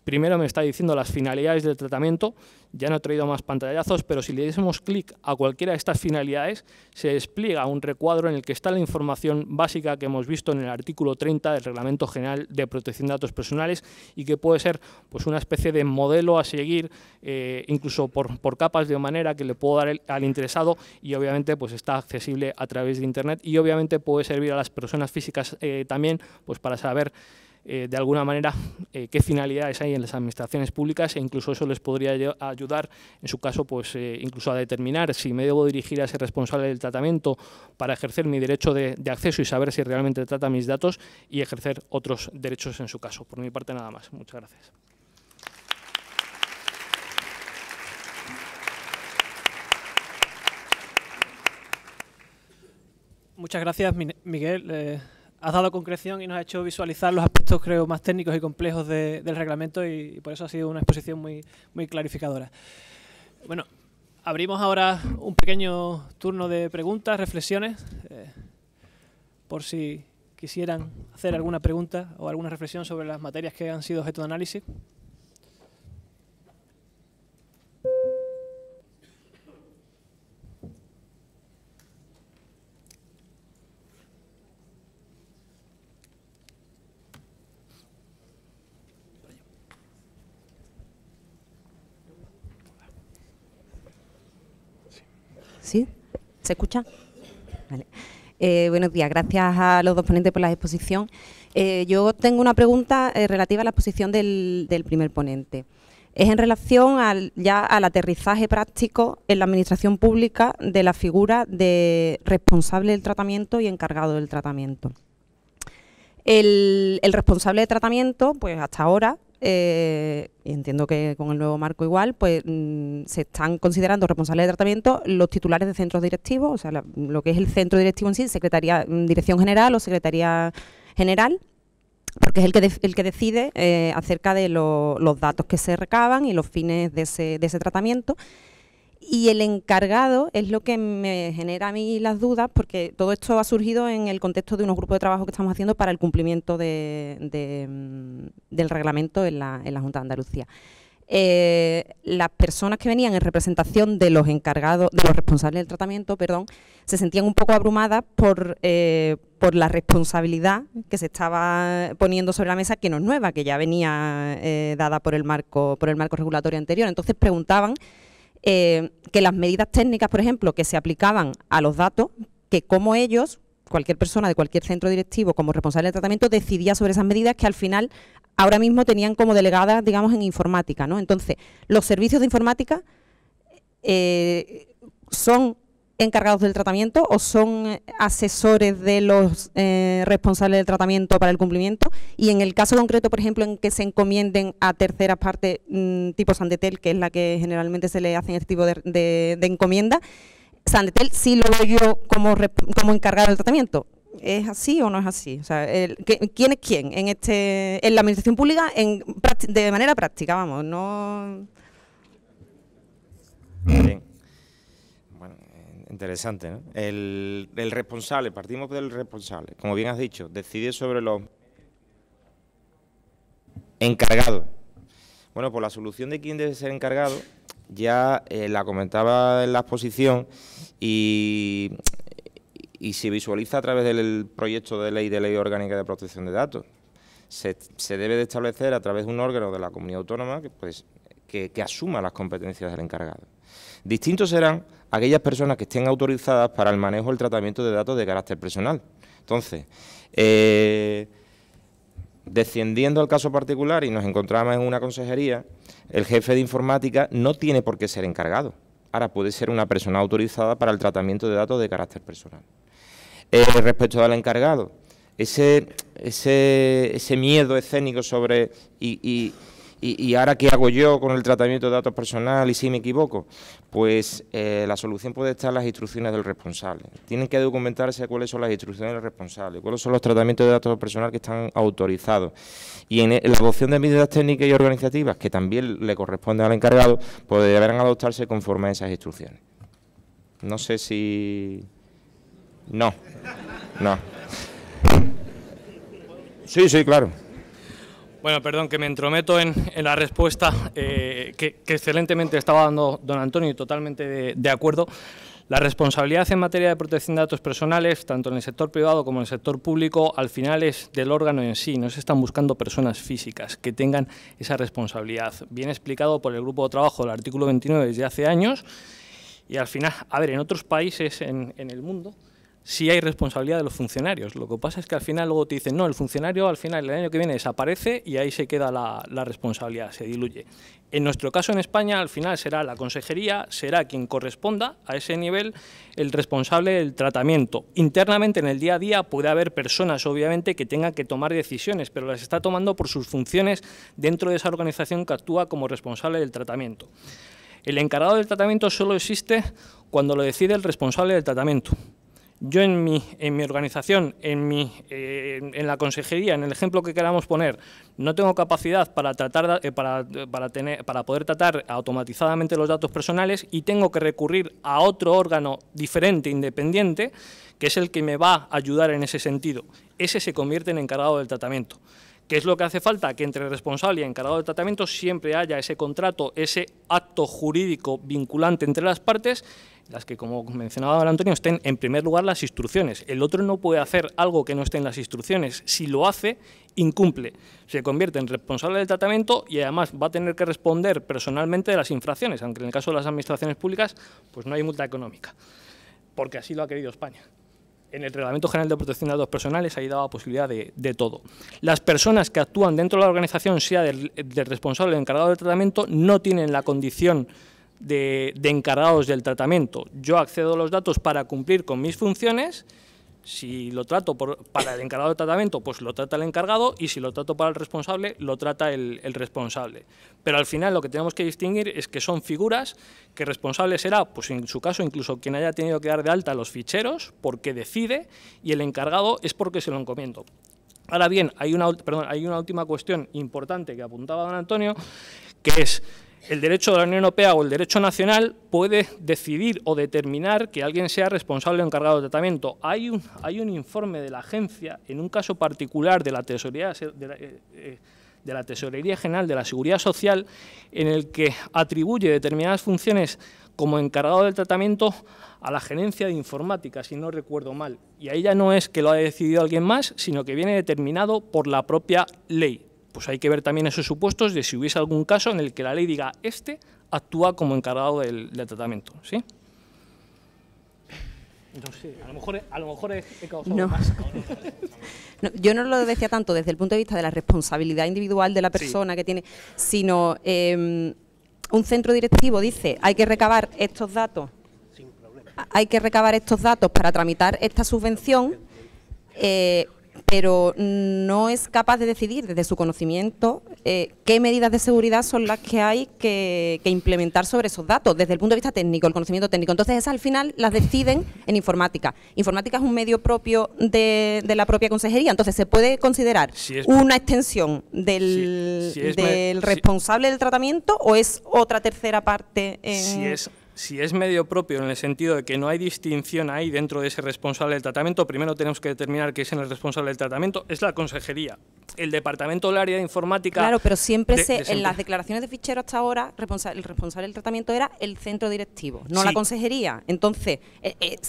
[SPEAKER 3] Primero me está diciendo las finalidades del tratamiento, ya no he traído más pantallazos, pero si le diésemos clic a cualquiera de estas finalidades, se despliega un recuadro en el que está la información básica que hemos visto en el artículo 30 del Reglamento General de Protección de Datos Personales, y que puede ser pues una especie de modelo a seguir, incluso por capas, de manera que le puedo dar al interesado, y obviamente pues está accesible a través de Internet, y obviamente puede servir a las personas físicas también, pues para saber de alguna manera qué finalidades hay en las administraciones públicas, e incluso eso les podría ayudar, en su caso, pues incluso a determinar si me debo dirigir a ese responsable del tratamiento para ejercer mi derecho de acceso y saber si realmente trata mis datos, y ejercer otros derechos en su caso. Por mi parte, nada más. Muchas gracias.
[SPEAKER 1] Muchas gracias, Miguel. Has dado concreción y nos ha hecho visualizar los aspectos, creo, más técnicos y complejos del reglamento, y por eso ha sido una exposición muy clarificadora. Bueno, abrimos ahora un pequeño turno de preguntas, reflexiones, por si quisieran hacer alguna pregunta o alguna reflexión sobre las materias que han sido objeto de análisis.
[SPEAKER 4] ¿Sí? ¿Se escucha? Vale. Buenos días, gracias a los dos ponentes por la exposición. Yo tengo una pregunta relativa a la exposición del primer ponente. Es en relación al aterrizaje práctico en la administración pública de la figura de responsable del tratamiento y encargado del tratamiento. El responsable de tratamiento, pues hasta ahora, y entiendo que con el nuevo marco igual, pues se están considerando responsables de tratamiento los titulares de centros directivos, o sea, lo que es el centro directivo en sí, dirección general o secretaría general, porque es el que decide acerca de los datos que se recaban y los fines de ese tratamiento. Y el encargado es lo que me genera a mí las dudas, porque todo esto ha surgido en el contexto de unos grupos de trabajo que estamos haciendo para el cumplimiento del reglamento en la Junta de Andalucía. Las personas que venían en representación de los encargados, de los responsables del tratamiento, se sentían un poco abrumadas por la responsabilidad que se estaba poniendo sobre la mesa, que no es nueva, que ya venía dada por el marco regulatorio anterior. Entonces preguntaban que las medidas técnicas, por ejemplo, que se aplicaban a los datos, que como ellos, cualquier persona de cualquier centro directivo como responsable del tratamiento, decidía sobre esas medidas que al final ahora mismo tenían como delegadas, digamos, en informática, ¿no? Entonces, los servicios de informática son encargados del tratamiento o son asesores de los responsables del tratamiento para el cumplimiento, y en el caso concreto, por ejemplo, en que se encomienden a terceras partes tipo Sandetel, que es la que generalmente se le hacen este tipo de encomienda, Sandetel sí lo veo yo como encargado del tratamiento. ¿Es así o no es así? O sea, ¿quién es quién en la administración pública de manera práctica? Vamos, no.
[SPEAKER 2] Bien. Bueno, interesante, ¿no? El responsable, partimos del responsable. Como bien has dicho, decide sobre los encargados. Bueno, pues la solución de quién debe ser encargado ya la comentaba en la exposición y se visualiza a través del proyecto de ley orgánica de protección de datos. Se debe de establecer a través de un órgano de la comunidad autónoma que asuma las competencias del encargado. Distintos serán aquellas personas que estén autorizadas para el manejo y el tratamiento de datos de carácter personal. Entonces, descendiendo al caso particular y nos encontramos en una consejería, el jefe de informática no tiene por qué ser encargado. Ahora puede ser una persona autorizada para el tratamiento de datos de carácter personal. Respecto al encargado, ese miedo escénico sobre y ahora qué hago yo con el tratamiento de datos personales y si me equivoco, pues la solución puede estar en las instrucciones del responsable. Tienen que documentarse cuáles son las instrucciones del responsable, cuáles son los tratamientos de datos personales que están autorizados. Y en la adopción de medidas técnicas y organizativas, que también le corresponde al encargado, pues deberán adoptarse conforme a esas instrucciones. No sé si... No. Sí, claro.
[SPEAKER 3] Bueno, perdón, que me entrometo en la respuesta que excelentemente estaba dando don Antonio y totalmente de acuerdo. La responsabilidad en materia de protección de datos personales, tanto en el sector privado como en el sector público, al final es del órgano en sí. No se están buscando personas físicas que tengan esa responsabilidad. Bien explicado por el grupo de trabajo del artículo 29 desde hace años. Y al final, a ver, en otros países en el mundo sí hay responsabilidad de los funcionarios. Lo que pasa es que al final luego te dicen, no, el funcionario al final, el año que viene, desaparece y ahí se queda la responsabilidad, se diluye. En nuestro caso en España, al final será la consejería, será quien corresponda a ese nivel el responsable del tratamiento. Internamente, en el día a día, puede haber personas, obviamente, que tengan que tomar decisiones, pero las está tomando por sus funciones dentro de esa organización que actúa como responsable del tratamiento. El encargado del tratamiento solo existe cuando lo decide el responsable del tratamiento. Yo en mi organización, en la consejería, en el ejemplo que queramos poner, no tengo capacidad para poder tratar automatizadamente los datos personales y tengo que recurrir a otro órgano diferente, independiente, que es el que me va a ayudar en ese sentido. Ese se convierte en encargado del tratamiento. ¿Qué es lo que hace falta? Que entre responsable y encargado del tratamiento siempre haya ese contrato, ese acto jurídico vinculante entre las partes, las que, como mencionaba don Antonio, estén en primer lugar las instrucciones. El otro no puede hacer algo que no esté en las instrucciones. Si lo hace, incumple. Se convierte en responsable del tratamiento y además va a tener que responder personalmente de las infracciones, aunque en el caso de las administraciones públicas pues no hay multa económica, porque así lo ha querido España. En el Reglamento General de Protección de Datos Personales ahí daba posibilidad de todo. Las personas que actúan dentro de la organización, sea del responsable o del encargado del tratamiento, no tienen la condición de encargados del tratamiento. Yo accedo a los datos para cumplir con mis funciones. Si lo trato para el encargado del tratamiento, pues lo trata el encargado, y si lo trato para el responsable, lo trata el responsable. Pero al final lo que tenemos que distinguir es que son figuras, que responsable será, pues en su caso, incluso quien haya tenido que dar de alta los ficheros, porque decide, y el encargado es porque se lo encomiendo. Ahora bien, hay una última cuestión importante que apuntaba don Antonio, que es el derecho de la Unión Europea o el derecho nacional puede decidir o determinar que alguien sea responsable o encargado de tratamiento. Hay un informe de la agencia, en un caso particular de la Tesorería General de la Seguridad Social, en el que atribuye determinadas funciones como encargado del tratamiento a la gerencia de informática, si no recuerdo mal. Y ahí ya no es que lo haya decidido alguien más, sino que viene determinado por la propia ley. Pues hay que ver también esos supuestos de si hubiese algún caso en el que la ley diga actúa como encargado del tratamiento, ¿sí? No sé, a lo mejor he causado más.
[SPEAKER 4] No, yo no lo decía tanto desde el punto de vista de la responsabilidad individual de la persona que tiene, sino un centro directivo dice hay que recabar estos datos, para tramitar esta subvención, pero no es capaz de decidir desde su conocimiento qué medidas de seguridad son las que hay que implementar sobre esos datos, desde el punto de vista técnico, el conocimiento técnico. Entonces, esas al final las deciden en informática. Informática es un medio propio de la propia consejería, entonces se puede considerar una extensión del responsable del tratamiento, o es otra tercera parte.
[SPEAKER 3] Si es medio propio en el sentido de que no hay distinción ahí dentro de ese responsable del tratamiento, primero tenemos que determinar qué es el responsable del tratamiento, es la consejería. El departamento del área de informática...
[SPEAKER 4] Claro, pero siempre en las declaraciones de fichero hasta ahora, el responsable del tratamiento era el centro directivo, no la consejería. Entonces,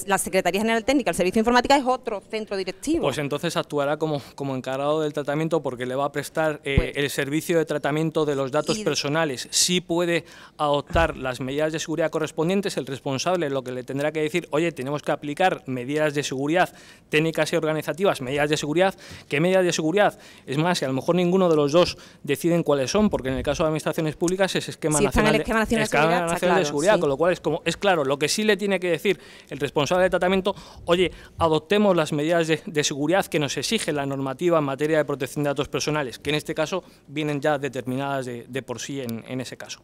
[SPEAKER 4] la Secretaría General Técnica, el Servicio de Informática es otro centro directivo.
[SPEAKER 3] Pues entonces actuará como encargado del tratamiento, porque le va a prestar el servicio de tratamiento de los datos personales. Sí puede adoptar las medidas de seguridad correspondientes. El responsable lo que le tendrá que decir, oye, tenemos que aplicar medidas de seguridad técnicas y organizativas, medidas de seguridad. ¿Qué medidas de seguridad? Es más, si a lo mejor ninguno de los dos deciden cuáles son, porque en el caso de administraciones públicas es Esquema Nacional de Seguridad, con lo cual es claro. Lo que sí le tiene que decir el responsable de tratamiento, oye, adoptemos las medidas de seguridad que nos exige la normativa en materia de protección de datos personales, que en este caso vienen ya determinadas de por sí en ese caso.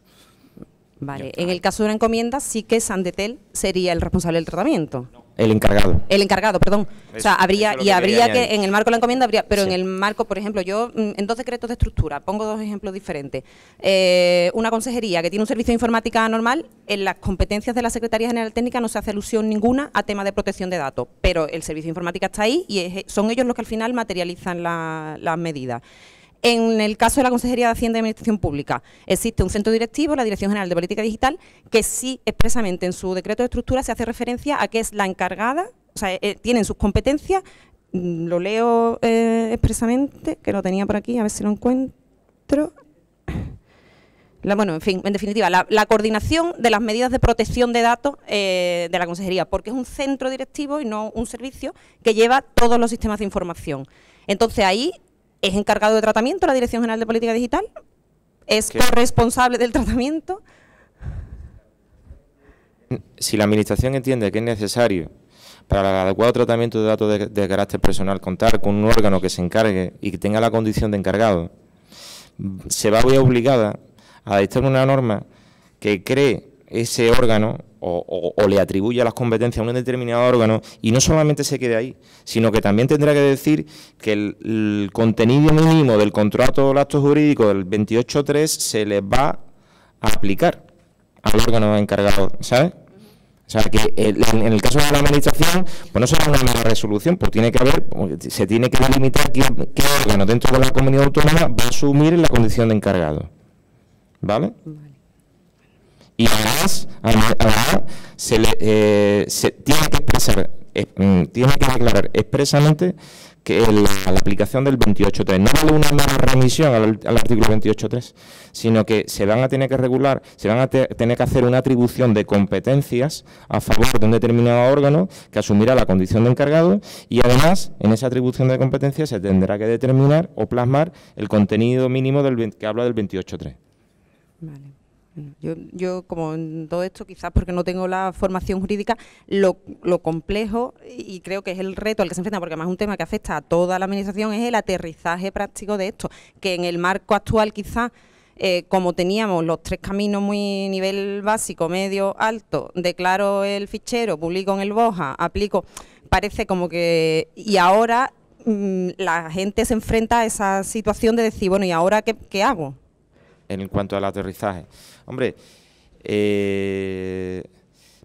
[SPEAKER 4] Vale, en el caso de una encomienda sí que Sandetel sería el responsable del tratamiento.
[SPEAKER 2] El encargado.
[SPEAKER 4] El encargado, perdón. O sea, habría que en el marco de la encomienda habría, pero en el marco, por ejemplo, yo en 2 decretos de estructura, pongo 2 ejemplos diferentes. Una consejería que tiene un servicio de informática normal, en las competencias de la Secretaría General Técnica no se hace alusión ninguna a temas de protección de datos, pero el servicio de informática está ahí y son ellos los que al final materializan las medidas. En el caso de la Consejería de Hacienda y Administración Pública, existe un centro directivo, la Dirección General de Política Digital, que sí expresamente en su decreto de estructura se hace referencia a que es la encargada, o sea, tienen sus competencias, lo leo expresamente, que lo tenía por aquí, a ver si lo encuentro. Bueno, en fin, en definitiva, la coordinación de las medidas de protección de datos de la Consejería, porque es un centro directivo y no un servicio que lleva todos los sistemas de información. Entonces ahí... ¿Es encargado de tratamiento la Dirección General de Política Digital? ¿Es corresponsable del tratamiento?
[SPEAKER 2] Si la Administración entiende que es necesario para el adecuado tratamiento de datos de carácter personal contar con un órgano que se encargue y que tenga la condición de encargado, se va a ver obligada a dictar una norma que cree ese órgano o le atribuye las competencias a un determinado órgano, y no solamente se quede ahí, sino que también tendrá que decir que el contenido mínimo del contrato de actos jurídicos del 28.3 se les va a aplicar al órgano encargado, ¿sabes? O sea, que en el caso de la Administración, pues no será una mera resolución, pues se tiene que delimitar qué órgano dentro de la comunidad autónoma va a asumir en la condición de encargado, ¿vale? Y además se tiene que expresar, tiene que declarar expresamente que la aplicación del 28.3 no vale una mera remisión al artículo 28.3, sino que se van a tener que regular, se van a tener que hacer una atribución de competencias a favor de un determinado órgano que asumirá la condición de encargado, y además en esa atribución de competencias se tendrá que determinar o plasmar el contenido mínimo que habla del 28.3.
[SPEAKER 4] Vale. Yo, como en todo esto, quizás porque no tengo la formación jurídica, lo complejo, y creo que es el reto al que se enfrenta, porque además es un tema que afecta a toda la Administración, es el aterrizaje práctico de esto, que en el marco actual quizás, como teníamos los 3 caminos muy nivel básico, medio, alto, declaro el fichero, publico en el BOJA, aplico, parece como que... Y ahora la gente se enfrenta a esa situación de decir, bueno, ¿y ahora qué hago?
[SPEAKER 2] en cuanto al aterrizaje. Hombre,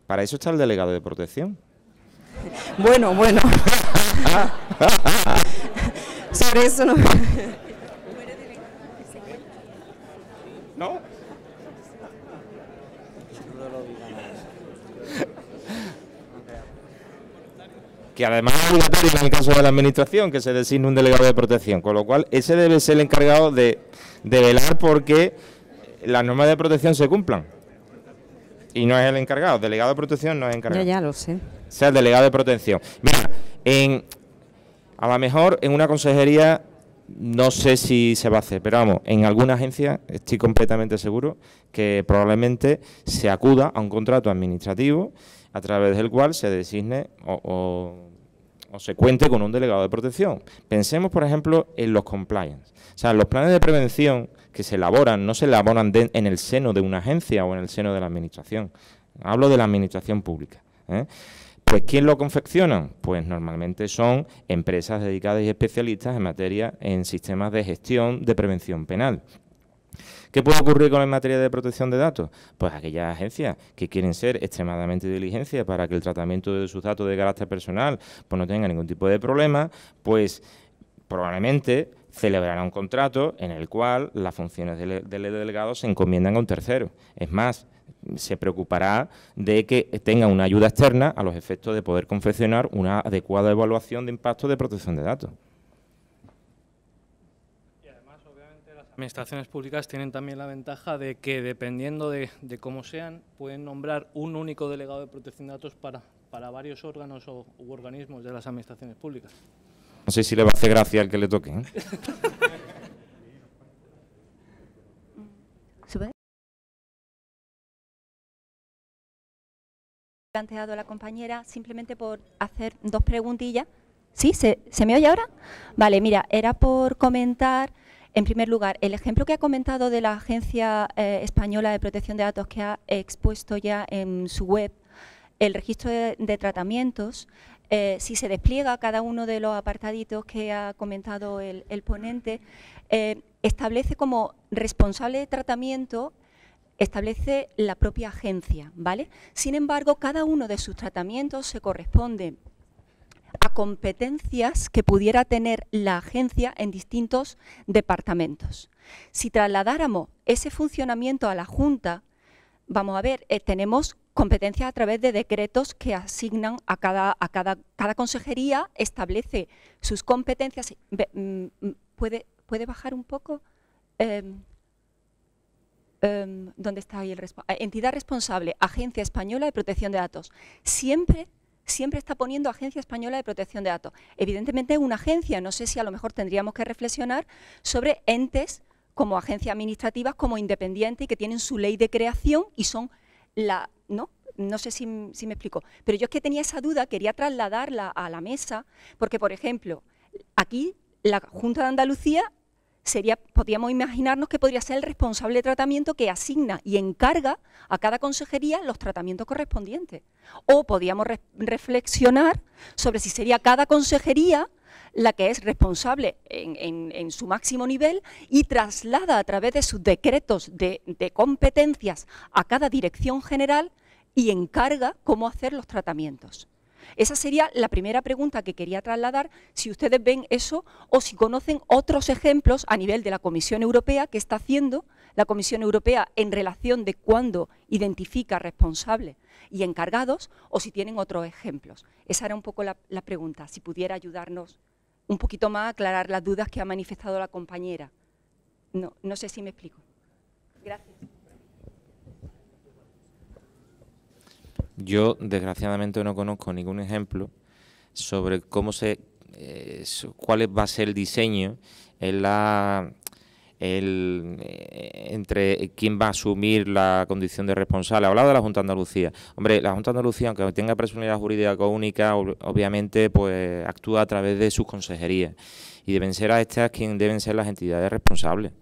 [SPEAKER 2] para eso está el delegado de protección.
[SPEAKER 4] Bueno. Sobre eso no.
[SPEAKER 2] ¿No? Que además es obligatorio en el caso de la administración que se designe un delegado de protección, con lo cual ese debe ser el encargado de velar porque las normas de protección se cumplan. Y no es el encargado, el delegado de protección no es encargado.
[SPEAKER 4] Ya lo sé.
[SPEAKER 2] O sea, el delegado de protección. Mira, a lo mejor en una consejería no sé si se va a hacer, pero vamos, en alguna agencia estoy completamente seguro que probablemente se acuda a un contrato administrativo a través del cual se designe o se cuente con un delegado de protección. Pensemos, por ejemplo, en los compliance. O sea, los planes de prevención que se elaboran, no se elaboran en el seno de una agencia o en el seno de la administración. Hablo de la administración pública, ¿eh? Pues, ¿quién lo confecciona? Pues normalmente son empresas dedicadas y especialistas en sistemas de gestión de prevención penal. ¿Qué puede ocurrir en materia de protección de datos? Pues aquellas agencias que quieren ser extremadamente diligentes para que el tratamiento de sus datos de carácter personal pues no tenga ningún tipo de problema, pues probablemente celebrará un contrato en el cual las funciones del delegado se encomiendan a un tercero. Es más, se preocupará de que tenga una ayuda externa a los efectos de poder confeccionar una adecuada evaluación de impacto de protección de datos.
[SPEAKER 3] Y además, obviamente, las administraciones públicas tienen también la ventaja de que, dependiendo de cómo sean, pueden nombrar un único delegado de protección de datos para varios órganos u organismos de las administraciones públicas.
[SPEAKER 2] No sé si le va a hacer gracia al que le toque, ¿eh?
[SPEAKER 5] ¿Sube? Planteado la compañera simplemente por hacer dos preguntillas. ¿Sí? ¿Se me oye ahora? Vale, mira, era por comentar, en primer lugar, el ejemplo que ha comentado de la Agencia Española de Protección de Datos, que ha expuesto ya en su web el registro de tratamientos. Si se despliega cada uno de los apartaditos que ha comentado el ponente, establece como responsable de tratamiento, establece la propia agencia, ¿vale? Sin embargo, cada uno de sus tratamientos se corresponde a competencias que pudiera tener la agencia en distintos departamentos. Si trasladáramos ese funcionamiento a la Junta, vamos a ver, tenemos competencias a través de decretos que asignan a cada consejería, establece sus competencias. ¿Puede bajar un poco? ¿Dónde está ahí el responsable? Entidad responsable, Agencia Española de Protección de Datos. Siempre está poniendo Agencia Española de Protección de Datos. Evidentemente es una agencia, no sé si a lo mejor tendríamos que reflexionar sobre entes como agencias administrativas, como independientes y que tienen su ley de creación y son no sé si me explico, pero yo es que tenía esa duda, quería trasladarla a la mesa, porque, por ejemplo, aquí la Junta de Andalucía podríamos imaginarnos que podría ser el responsable de tratamiento que asigna y encarga a cada consejería los tratamientos correspondientes. O podríamos reflexionar sobre si sería cada consejería la que es responsable en su máximo nivel y traslada a través de sus decretos de competencias a cada dirección general y encarga cómo hacer los tratamientos. Esa sería la primera pregunta que quería trasladar, si ustedes ven eso o si conocen otros ejemplos a nivel de la Comisión Europea que está haciendo la Comisión Europea en relación de cuándo identifica responsables y encargados, o si tienen otros ejemplos. Esa era un poco la pregunta, si pudiera ayudarnos un poquito más a aclarar las dudas que ha manifestado la compañera. No sé si me explico. Gracias.
[SPEAKER 2] Yo, desgraciadamente, no conozco ningún ejemplo sobre cómo cuál va a ser el diseño entre quién va a asumir la condición de responsable. Hablaba de la Junta de Andalucía. Hombre, la Junta de Andalucía, aunque tenga personalidad jurídica única, obviamente pues actúa a través de sus consejerías y deben ser a estas quien deben ser las entidades responsables.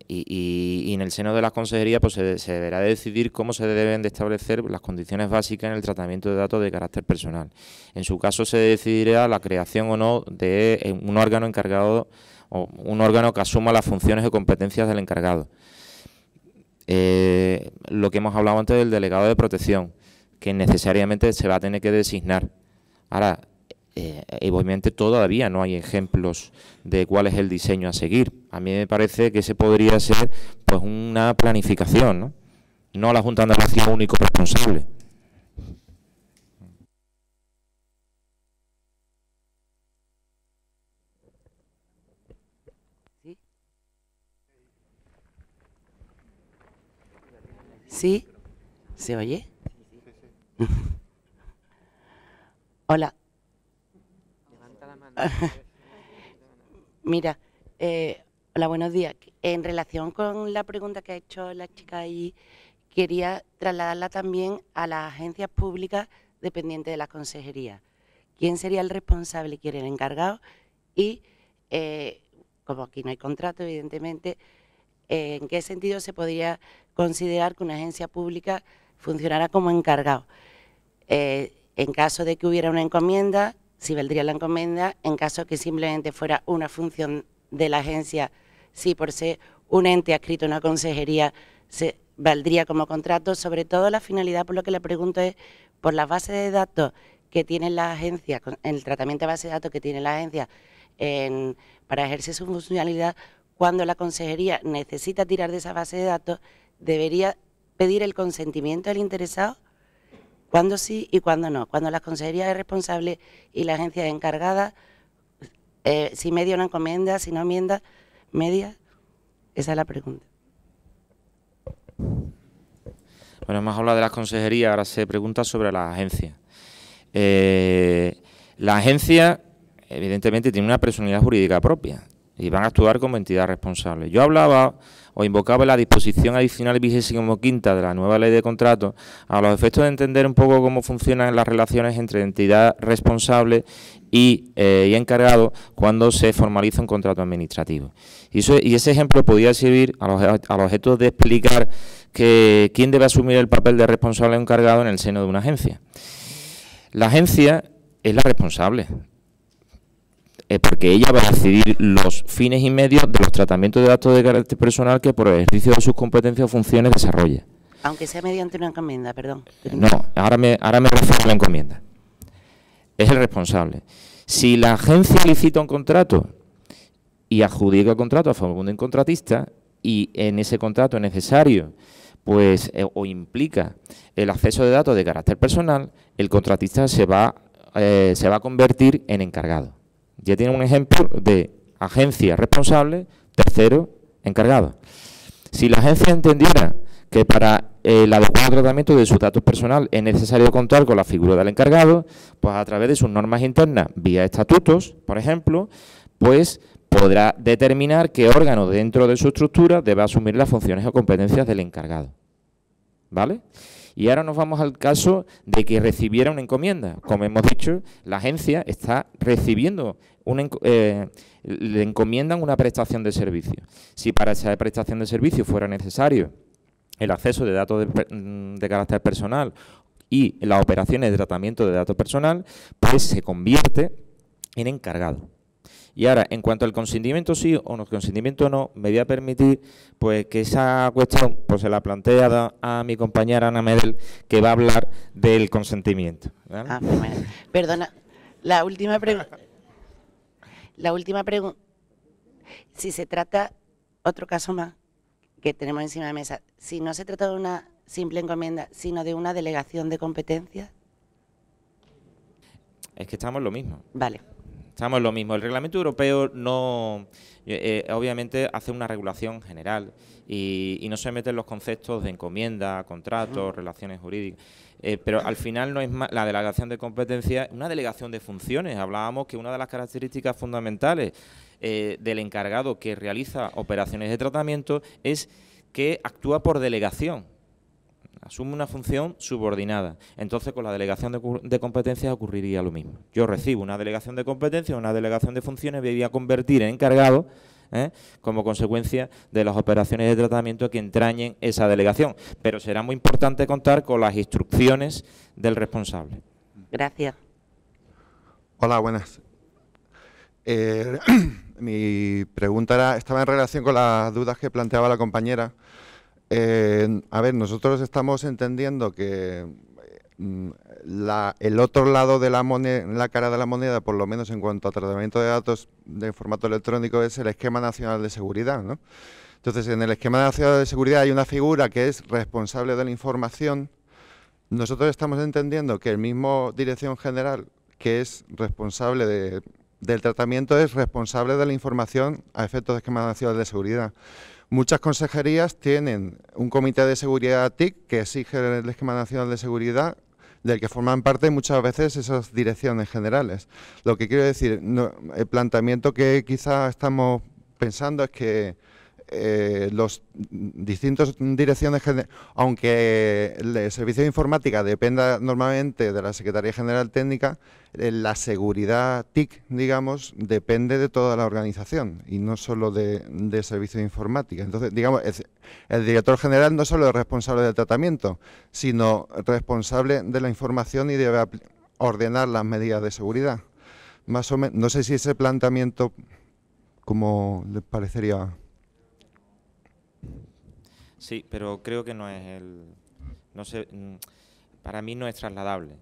[SPEAKER 2] Y en el seno de las consejerías pues se deberá de decidir cómo se deben de establecer las condiciones básicas en el tratamiento de datos de carácter personal. En su caso se decidirá la creación o no de un órgano encargado o un órgano que asuma las funciones o competencias del encargado. Lo que hemos hablado antes del delegado de protección, que necesariamente se va a tener que designar. Ahora, obviamente todavía no hay ejemplos de cuál es el diseño a seguir. A mí me parece que ese podría ser pues una planificación, no la Junta de Andalucía único responsable.
[SPEAKER 6] ¿Sí? ¿Se oye? Hola. Mira, hola, buenos días. En relación con la pregunta que ha hecho la chica ahí, quería trasladarla también a las agencias públicas dependientes de la consejería. ¿Quién sería el responsable? ¿Quién es el encargado? Y, como aquí no hay contrato, evidentemente, ¿en qué sentido se podría considerar que una agencia pública funcionara como encargado? En caso de que hubiera una encomienda, si valdría la encomienda; en caso que simplemente fuera una función de la agencia, si por ser un ente adscrito a una consejería se valdría como contrato. Sobre todo la finalidad, por lo que le pregunto, es por las bases de datos que tiene la agencia, en el tratamiento de bases de datos que tiene la agencia para ejercer su funcionalidad. Cuando la consejería necesita tirar de esa base de datos, debería pedir el consentimiento del interesado. ¿Cuándo sí y cuándo no? Cuando la consejería es responsable y la agencia es encargada, si media una encomienda, si no enmienda, media. Esa es la pregunta.
[SPEAKER 2] Bueno, hemos hablado de las consejerías, ahora se pregunta sobre las agencias. La agencia, evidentemente, tiene una personalidad jurídica propia y van a actuar como entidad responsable. Yo hablaba o invocaba la disposición adicional 25ª de la nueva ley de contratos a los efectos de entender un poco cómo funcionan las relaciones entre entidad responsable y encargado cuando se formaliza un contrato administrativo. Y ese ejemplo podría servir a los efectos de explicar quién debe asumir el papel de responsable o encargado en el seno de una agencia. La agencia es la responsable, porque ella va a decidir los fines y medios de los tratamientos de datos de carácter personal que por el ejercicio de sus competencias o funciones desarrolla.
[SPEAKER 6] Aunque sea mediante una encomienda, perdón.
[SPEAKER 2] No, ahora me refiero a la encomienda. Es el responsable. Si la agencia licita un contrato y adjudica el contrato a favor de un contratista y en ese contrato es necesario pues o implica el acceso de datos de carácter personal, el contratista se va a convertir en encargado. Ya tiene un ejemplo de agencia responsable, tercero encargado. Si la agencia entendiera que para el adecuado tratamiento de sus datos personales es necesario contar con la figura del encargado, pues a través de sus normas internas, vía estatutos, por ejemplo, pues podrá determinar qué órgano dentro de su estructura debe asumir las funciones o competencias del encargado. ¿Vale? Y ahora nos vamos al caso de que recibiera una encomienda. Como hemos dicho, la agencia está recibiendo le encomiendan una prestación de servicio. Si para esa prestación de servicio fuera necesario el acceso de datos de carácter personal y las operaciones de tratamiento de datos personal, pues se convierte en encargado. Y ahora, en cuanto al consentimiento sí o no, consentimiento no, me voy a permitir pues que esa cuestión pues se la plantea a mi compañera Ana Medel, que va a hablar del consentimiento, ¿vale?
[SPEAKER 6] Bueno. Perdona, la última pregunta. Si se trata, otro caso más que tenemos encima de la mesa, si no se trata de una simple encomienda, sino de una delegación de competencias.
[SPEAKER 2] Es que estamos en lo mismo.
[SPEAKER 6] Vale.
[SPEAKER 2] Estamos en lo mismo. El reglamento europeo no, obviamente hace una regulación general y no se mete en los conceptos de encomienda, contratos, relaciones jurídicas. Pero al final no es más la delegación de competencias, una delegación de funciones. Hablábamos que una de las características fundamentales del encargado que realiza operaciones de tratamiento es que actúa por delegación. Asume una función subordinada. Entonces, con la delegación de competencias ocurriría lo mismo. Yo recibo una delegación de competencias, una delegación de funciones, me voy a convertir en encargado como consecuencia de las operaciones de tratamiento que entrañen esa delegación. Pero será muy importante contar con las instrucciones del responsable.
[SPEAKER 6] Gracias.
[SPEAKER 7] Hola, buenas. Mi pregunta estaba en relación con las dudas que planteaba la compañera. A ver, nosotros estamos entendiendo que el otro lado de la moneda, la cara de la moneda, por lo menos en cuanto a tratamiento de datos de formato electrónico, es el Esquema Nacional de Seguridad, ¿no? Entonces, en el Esquema Nacional de Seguridad hay una figura que es responsable de la información. Nosotros estamos entendiendo que el mismo Dirección General, que es responsable del tratamiento, es responsable de la información a efectos de Esquema Nacional de Seguridad. Muchas consejerías tienen un comité de seguridad TIC que exige el Esquema Nacional de Seguridad, del que forman parte muchas veces esas direcciones generales. Lo que quiero decir, el planteamiento que quizá estamos pensando es que los distintos direcciones, aunque el servicio de informática dependa normalmente de la Secretaría General Técnica, la seguridad TIC, digamos, depende de toda la organización y no solo de servicio de informática. Entonces, digamos, el director general no solo es responsable del tratamiento, sino responsable de la información y debe ordenar las medidas de seguridad. Más o menos, no sé si ese planteamiento, ¿cómo le parecería?
[SPEAKER 2] Sí, pero creo que no es para mí no es trasladable.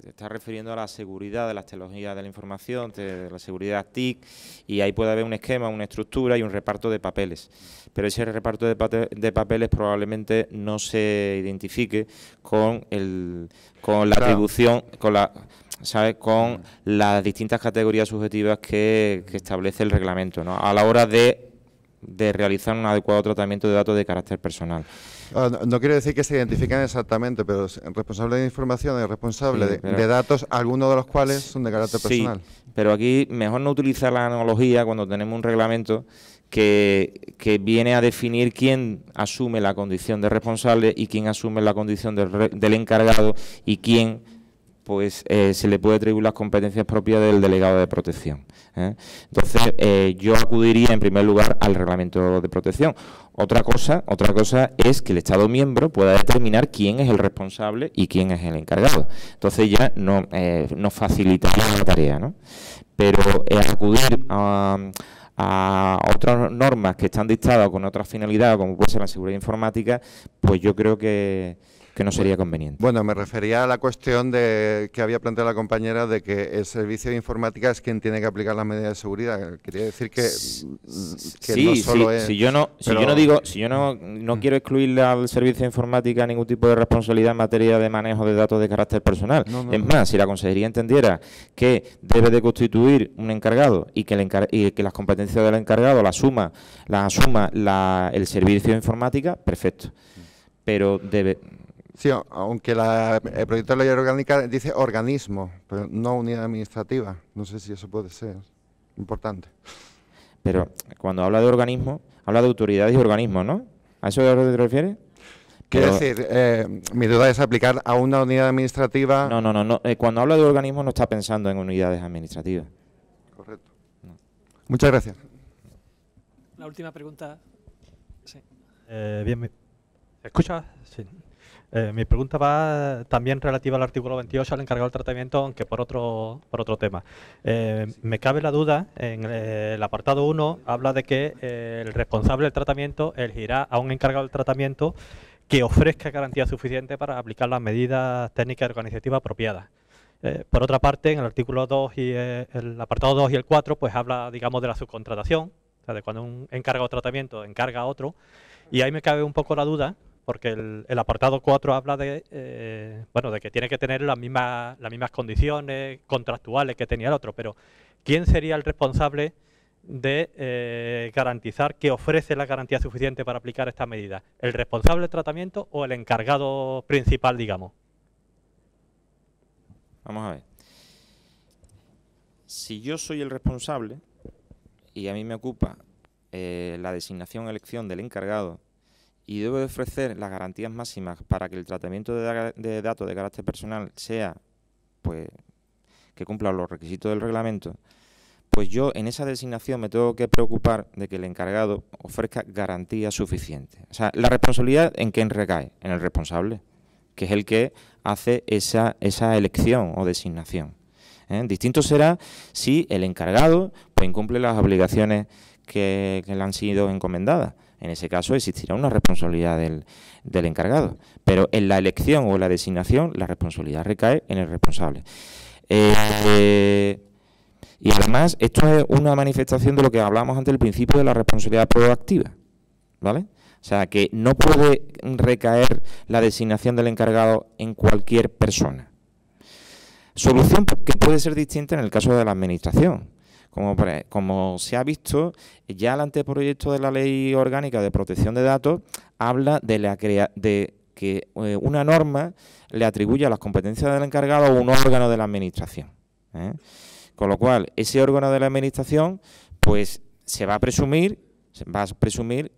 [SPEAKER 2] Está refiriendo a la seguridad de las tecnologías de la información, de la seguridad TIC, y ahí puede haber un esquema, una estructura y un reparto de papeles. Pero ese reparto de papeles probablemente no se identifique con la atribución, con las distintas categorías subjetivas que establece el reglamento, ¿no? A la hora de realizar un adecuado tratamiento de datos de carácter personal.
[SPEAKER 7] No quiero decir que se identifiquen exactamente, pero el responsable de información es responsable de datos, algunos de los cuales son de carácter personal.
[SPEAKER 2] Sí, pero aquí mejor no utilizar la analogía cuando tenemos un reglamento que viene a definir quién asume la condición de responsable y quién asume la condición del encargado y quién pues se le puede atribuir las competencias propias del delegado de protección. Entonces, yo acudiría en primer lugar al reglamento de protección. Otra cosa es que el Estado miembro pueda determinar quién es el responsable y quién es el encargado. Entonces ya nos facilitaría la tarea, ¿no? Pero acudir a otras normas que están dictadas con otras finalidades, como puede ser la seguridad informática, pues yo creo que no sería conveniente.
[SPEAKER 7] Bueno, me refería a la cuestión que había planteado la compañera de que el servicio de informática es quien tiene que aplicar las medidas de seguridad. Quería decir que no solo es...
[SPEAKER 2] Si yo no quiero excluirle al servicio de informática ningún tipo de responsabilidad en materia de manejo de datos de carácter personal. Más, si la consejería entendiera que debe de constituir un encargado y que las competencias del encargado las asuma el servicio de informática, perfecto. Pero debe...
[SPEAKER 7] Sí, aunque el proyecto de ley orgánica dice organismo, pero no unidad administrativa. No sé si eso puede ser importante.
[SPEAKER 2] Pero cuando habla de organismo, habla de autoridades y organismos, ¿no? ¿A eso te refieres?
[SPEAKER 7] Quiero decir, mi duda es aplicar a una unidad administrativa...
[SPEAKER 2] No. Cuando habla de organismos no está pensando en unidades administrativas.
[SPEAKER 7] Correcto. No. Muchas gracias.
[SPEAKER 1] La última pregunta. Sí.
[SPEAKER 8] Bien, ¿me escucha? Sí. Mi pregunta va también relativa al artículo 28, al encargado del tratamiento, aunque por otro tema. Me cabe la duda, en el apartado 1 habla de que el responsable del tratamiento elegirá a un encargado del tratamiento que ofrezca garantía suficiente para aplicar las medidas técnicas y organizativas apropiadas. Por otra parte, en el artículo 2 y el apartado 2 y el 4, pues habla, digamos, de la subcontratación, o sea, de cuando un encargado de tratamiento encarga a otro, y ahí me cabe un poco la duda, porque el apartado 4 habla de que tiene que tener las mismas condiciones contractuales que tenía el otro, pero ¿quién sería el responsable de garantizar que ofrece la garantía suficiente para aplicar esta medida? ¿El responsable del tratamiento o el encargado principal, digamos?
[SPEAKER 2] Vamos a ver. Si yo soy el responsable y a mí me ocupa la designación o elección del encargado, y debo de ofrecer las garantías máximas para que el tratamiento de datos de carácter personal sea, pues, que cumpla los requisitos del reglamento, pues yo en esa designación me tengo que preocupar de que el encargado ofrezca garantías suficientes. O sea, la responsabilidad, ¿en quién recae? En el responsable, que es el que hace esa elección o designación. Distinto será si el encargado pues incumple las obligaciones que le han sido encomendadas. En ese caso existirá una responsabilidad del encargado, pero en la elección o la designación la responsabilidad recae en el responsable. Y además esto es una manifestación de lo que hablábamos antes del principio de la responsabilidad proactiva, ¿vale? O sea, que no puede recaer la designación del encargado en cualquier persona. Solución que puede ser distinta en el caso de la Administración. Como se ha visto, ya el anteproyecto de la Ley Orgánica de Protección de Datos habla de que una norma le atribuye las competencias del encargado a un órgano de la Administración. Con lo cual, ese órgano de la Administración, pues se va a presumir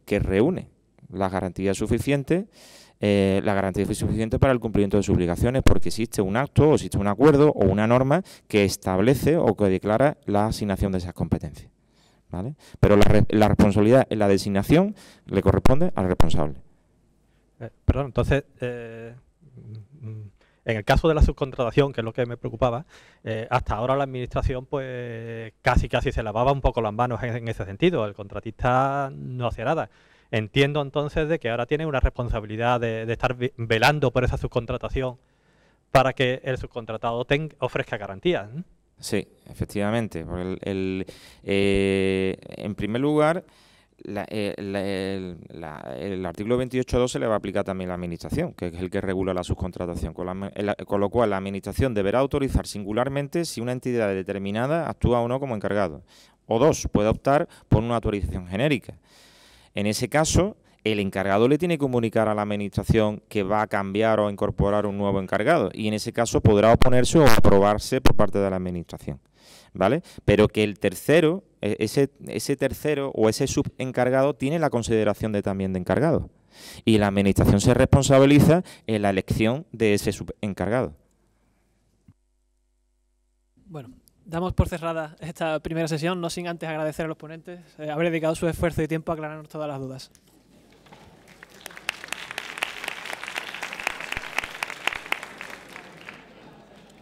[SPEAKER 2] que reúne las garantías suficientes, para el cumplimiento de sus obligaciones, porque existe un acto o existe un acuerdo o una norma que establece o que declara la asignación de esas competencias, ¿vale? Pero la responsabilidad en la designación le corresponde al responsable.
[SPEAKER 8] Perdón, entonces, en el caso de la subcontratación, que es lo que me preocupaba, hasta ahora la Administración pues casi se lavaba un poco las manos en ese sentido. El contratista no hacía nada. Entiendo entonces de que ahora tiene una responsabilidad de estar velando por esa subcontratación para que el subcontratado ofrezca garantías, ¿no?
[SPEAKER 2] Sí, efectivamente. En primer lugar, el artículo 28.2 se le va a aplicar también a la Administración, que es el que regula la subcontratación, con lo cual la Administración deberá autorizar singularmente si una entidad determinada actúa o no como encargado. O dos, puede optar por una autorización genérica. En ese caso, el encargado le tiene que comunicar a la Administración que va a cambiar o incorporar un nuevo encargado, y en ese caso podrá oponerse o aprobarse por parte de la Administración, ¿vale? Pero que el tercero, ese tercero o ese subencargado tiene la consideración también de encargado, y la Administración se responsabiliza en la elección de ese subencargado.
[SPEAKER 1] Bueno, damos por cerrada esta primera sesión, no sin antes agradecer a los ponentes haber dedicado su esfuerzo y tiempo a aclararnos todas las dudas.